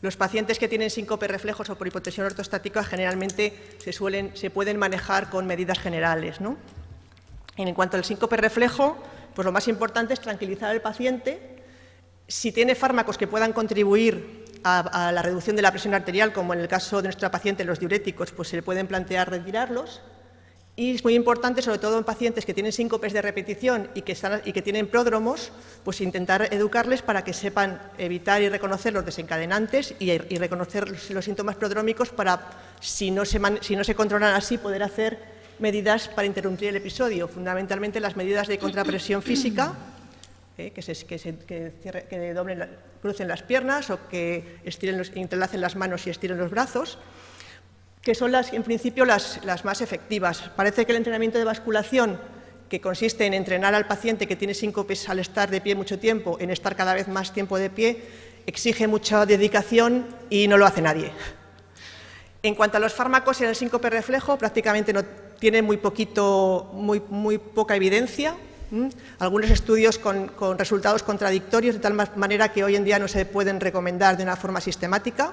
Los pacientes que tienen síncope reflejos o por hipotensión ortostática generalmente se pueden manejar con medidas generales, ¿no? En cuanto al síncope reflejo, pues lo más importante es tranquilizar al paciente. Si tiene fármacos que puedan contribuir a la reducción de la presión arterial, como en el caso de nuestra paciente, los diuréticos, pues se le pueden plantear retirarlos. Y es muy importante, sobre todo en pacientes que tienen síncopes de repetición y que tienen pródromos, pues intentar educarles para que sepan evitar y reconocer los desencadenantes y reconocer los síntomas prodrómicos para, si no se controlan así, poder hacer medidas para interrumpir el episodio. Fundamentalmente las medidas de contrapresión física, que crucen las piernas o que entrelacen las manos y estiren los brazos, que son en principio las más efectivas. Parece que el entrenamiento de basculación, que consiste en entrenar al paciente que tiene síncopes al estar de pie mucho tiempo, en estar cada vez más tiempo de pie, exige mucha dedicación y no lo hace nadie. En cuanto a los fármacos en el síncope reflejo, prácticamente no tienen muy poca evidencia. Algunos estudios con resultados contradictorios, de tal manera que hoy en día no se pueden recomendar de una forma sistemática.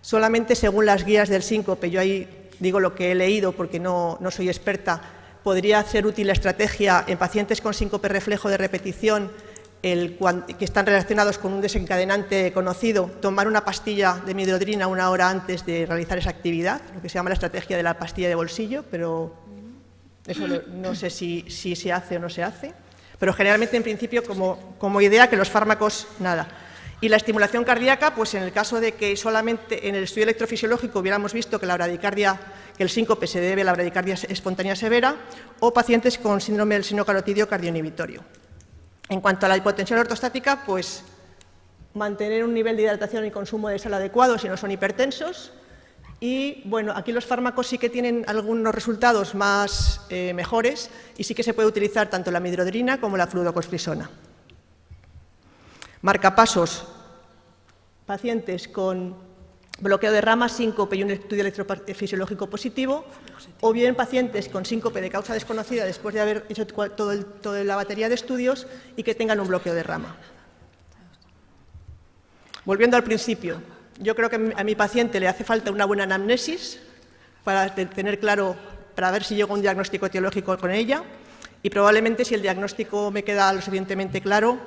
Solamente según las guías del síncope, yo ahí digo lo que he leído porque no soy experta, podría ser útil la estrategia en pacientes con síncope reflejo de repetición que están relacionados con un desencadenante conocido, tomar una pastilla de midodrina 1 hora antes de realizar esa actividad, lo que se llama la estrategia de la pastilla de bolsillo, pero eso no sé si se hace o no se hace. Pero generalmente, en principio, como idea, que los fármacos, nada. Y la estimulación cardíaca, pues en el caso de que solamente en el estudio electrofisiológico hubiéramos visto que que el síncope se debe a la bradicardia espontánea severa, o pacientes con síndrome del seno carotidio cardioinhibitorio. En cuanto a la hipotensión ortostática, pues mantener un nivel de hidratación y consumo de sal adecuado si no son hipertensos. Y bueno, aquí los fármacos sí que tienen algunos resultados más mejores y sí que se puede utilizar tanto la midodrina como la fluodocortisona. Marcapasos, pacientes con bloqueo de rama, síncope y un estudio electrofisiológico positivo, o bien pacientes con síncope de causa desconocida después de haber hecho toda la batería de estudios y que tengan un bloqueo de rama. Volviendo al principio, yo creo que a mi paciente le hace falta una buena anamnesis para tener claro, para ver si llego a un diagnóstico etiológico con ella, y probablemente si el diagnóstico me queda lo suficientemente claro,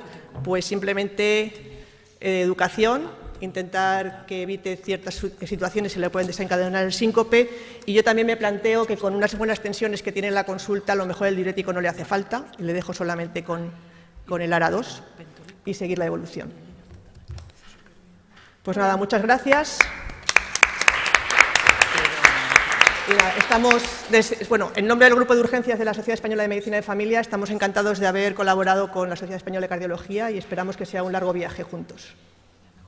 pues simplemente educación intentar que evite ciertas situaciones que le pueden desencadenar el síncope, y yo también me planteo que con unas buenas tensiones que tiene en la consulta, a lo mejor el diurético no le hace falta, y le dejo solamente con el ARA2 y seguir la evolución. Pues nada, muchas gracias. En nombre del Grupo de Urgencias de la Sociedad Española de Medicina de Familia, estamos encantados de haber colaborado con la Sociedad Española de Cardiología y esperamos que sea un largo viaje juntos.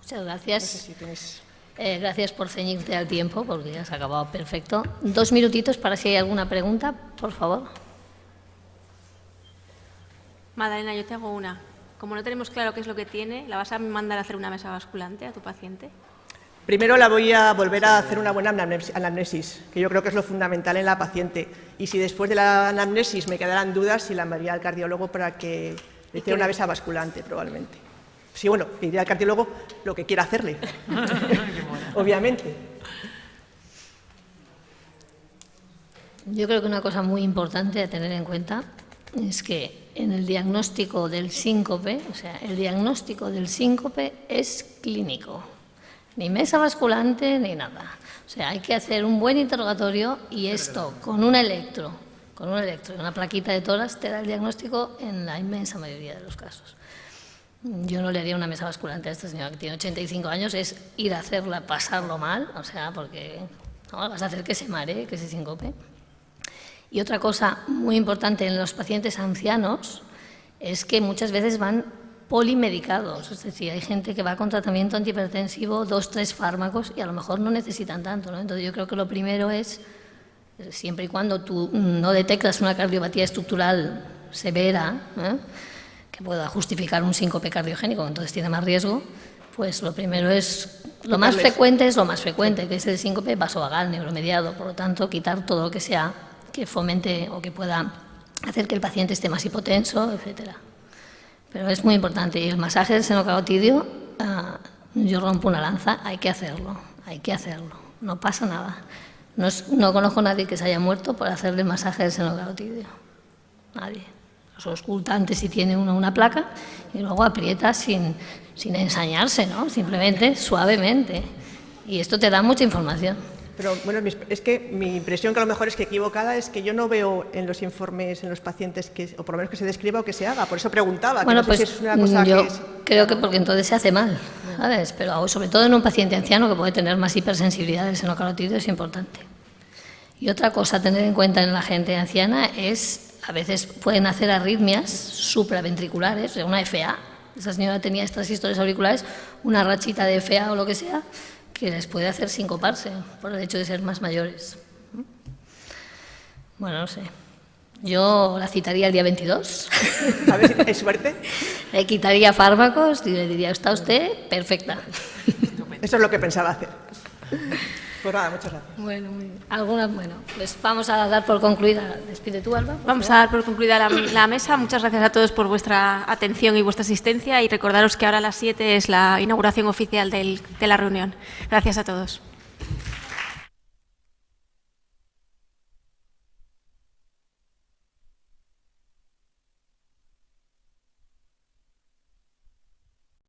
Muchas gracias. No sé si tienes... Gracias por ceñirte al tiempo, porque ya se ha acabado perfecto. 2 minutitos para si hay alguna pregunta, por favor. Madalena, yo te hago una. Como no tenemos claro qué es lo que tiene, ¿la vas a mandar a hacer una mesa basculante a tu paciente? Primero la voy a volver a hacer una buena anamnesis, que yo creo que es lo fundamental en la paciente. Y si después de la anamnesis me quedaran dudas, sí la enviaría al cardiólogo para que le hiciera una mesa basculante, probablemente. Sí, bueno, le diría al cardiólogo lo que quiera hacerle, obviamente. Yo creo que una cosa muy importante a tener en cuenta es que en el diagnóstico del síncope, o sea, el diagnóstico del síncope es clínico. Ni mesa basculante ni nada. O sea, hay que hacer un buen interrogatorio y esto con un electro y una plaquita de tórax te da el diagnóstico en la inmensa mayoría de los casos. Yo no le haría una mesa basculante a esta señora que tiene 85 años, es ir a hacerla, pasarlo mal, o sea, porque no, vas a hacer que se maree, que se síncope. Y otra cosa muy importante en los pacientes ancianos es que muchas veces van polimedicados, es decir, hay gente que va con tratamiento antihipertensivo, 2, 3 fármacos y a lo mejor no necesitan tanto, ¿no? Entonces yo creo que lo primero es, siempre y cuando tú no detectas una cardiopatía estructural severa, que pueda justificar un síncope cardiogénico, entonces tiene más riesgo, pues lo primero es, lo más frecuente es lo más frecuente, que es el síncope vasovagal, neuromediado, por lo tanto quitar todo lo que sea que fomente o que pueda hacer que el paciente esté más hipotenso, etcétera. Pero es muy importante. Y el masaje del seno carotidio, yo rompo una lanza, hay que hacerlo, no pasa nada. No conozco a nadie que se haya muerto por hacerle el masaje del seno carotidio. Nadie. Los auscultantes si tiene uno una placa y luego aprieta sin ensañarse, ¿no? Simplemente suavemente. Y esto te da mucha información. Pero bueno, es que mi impresión, que a lo mejor es que equivocada, es que yo no veo en los informes, en los pacientes, o por lo menos que se describa o que se haga. Por eso preguntaba. Bueno, que no pues sé si es una cosa yo que es... creo que porque entonces se hace mal, ¿sabes? Pero sobre todo en un paciente anciano que puede tener más hipersensibilidad del seno carotidio es importante. Y otra cosa a tener en cuenta en la gente anciana es, a veces pueden hacer arritmias supraventriculares, o sea, una FA. Esa señora tenía estas historias auriculares, una rachita de FA o lo que sea, que les puede hacer sincoparse por el hecho de ser más mayores. Bueno, no sé. Yo la citaría el día 22. A ver si hay suerte. Le quitaría fármacos y le diría, está usted perfecta. Eso es lo que pensaba hacer. Pues nada, muchas gracias. Bueno, pues vamos a dar por concluida. Despide tú, Alba. Vamos a dar por concluida la mesa. Muchas gracias a todos por vuestra atención y vuestra asistencia y recordaros que ahora a las 7 es la inauguración oficial de la reunión. Gracias a todos.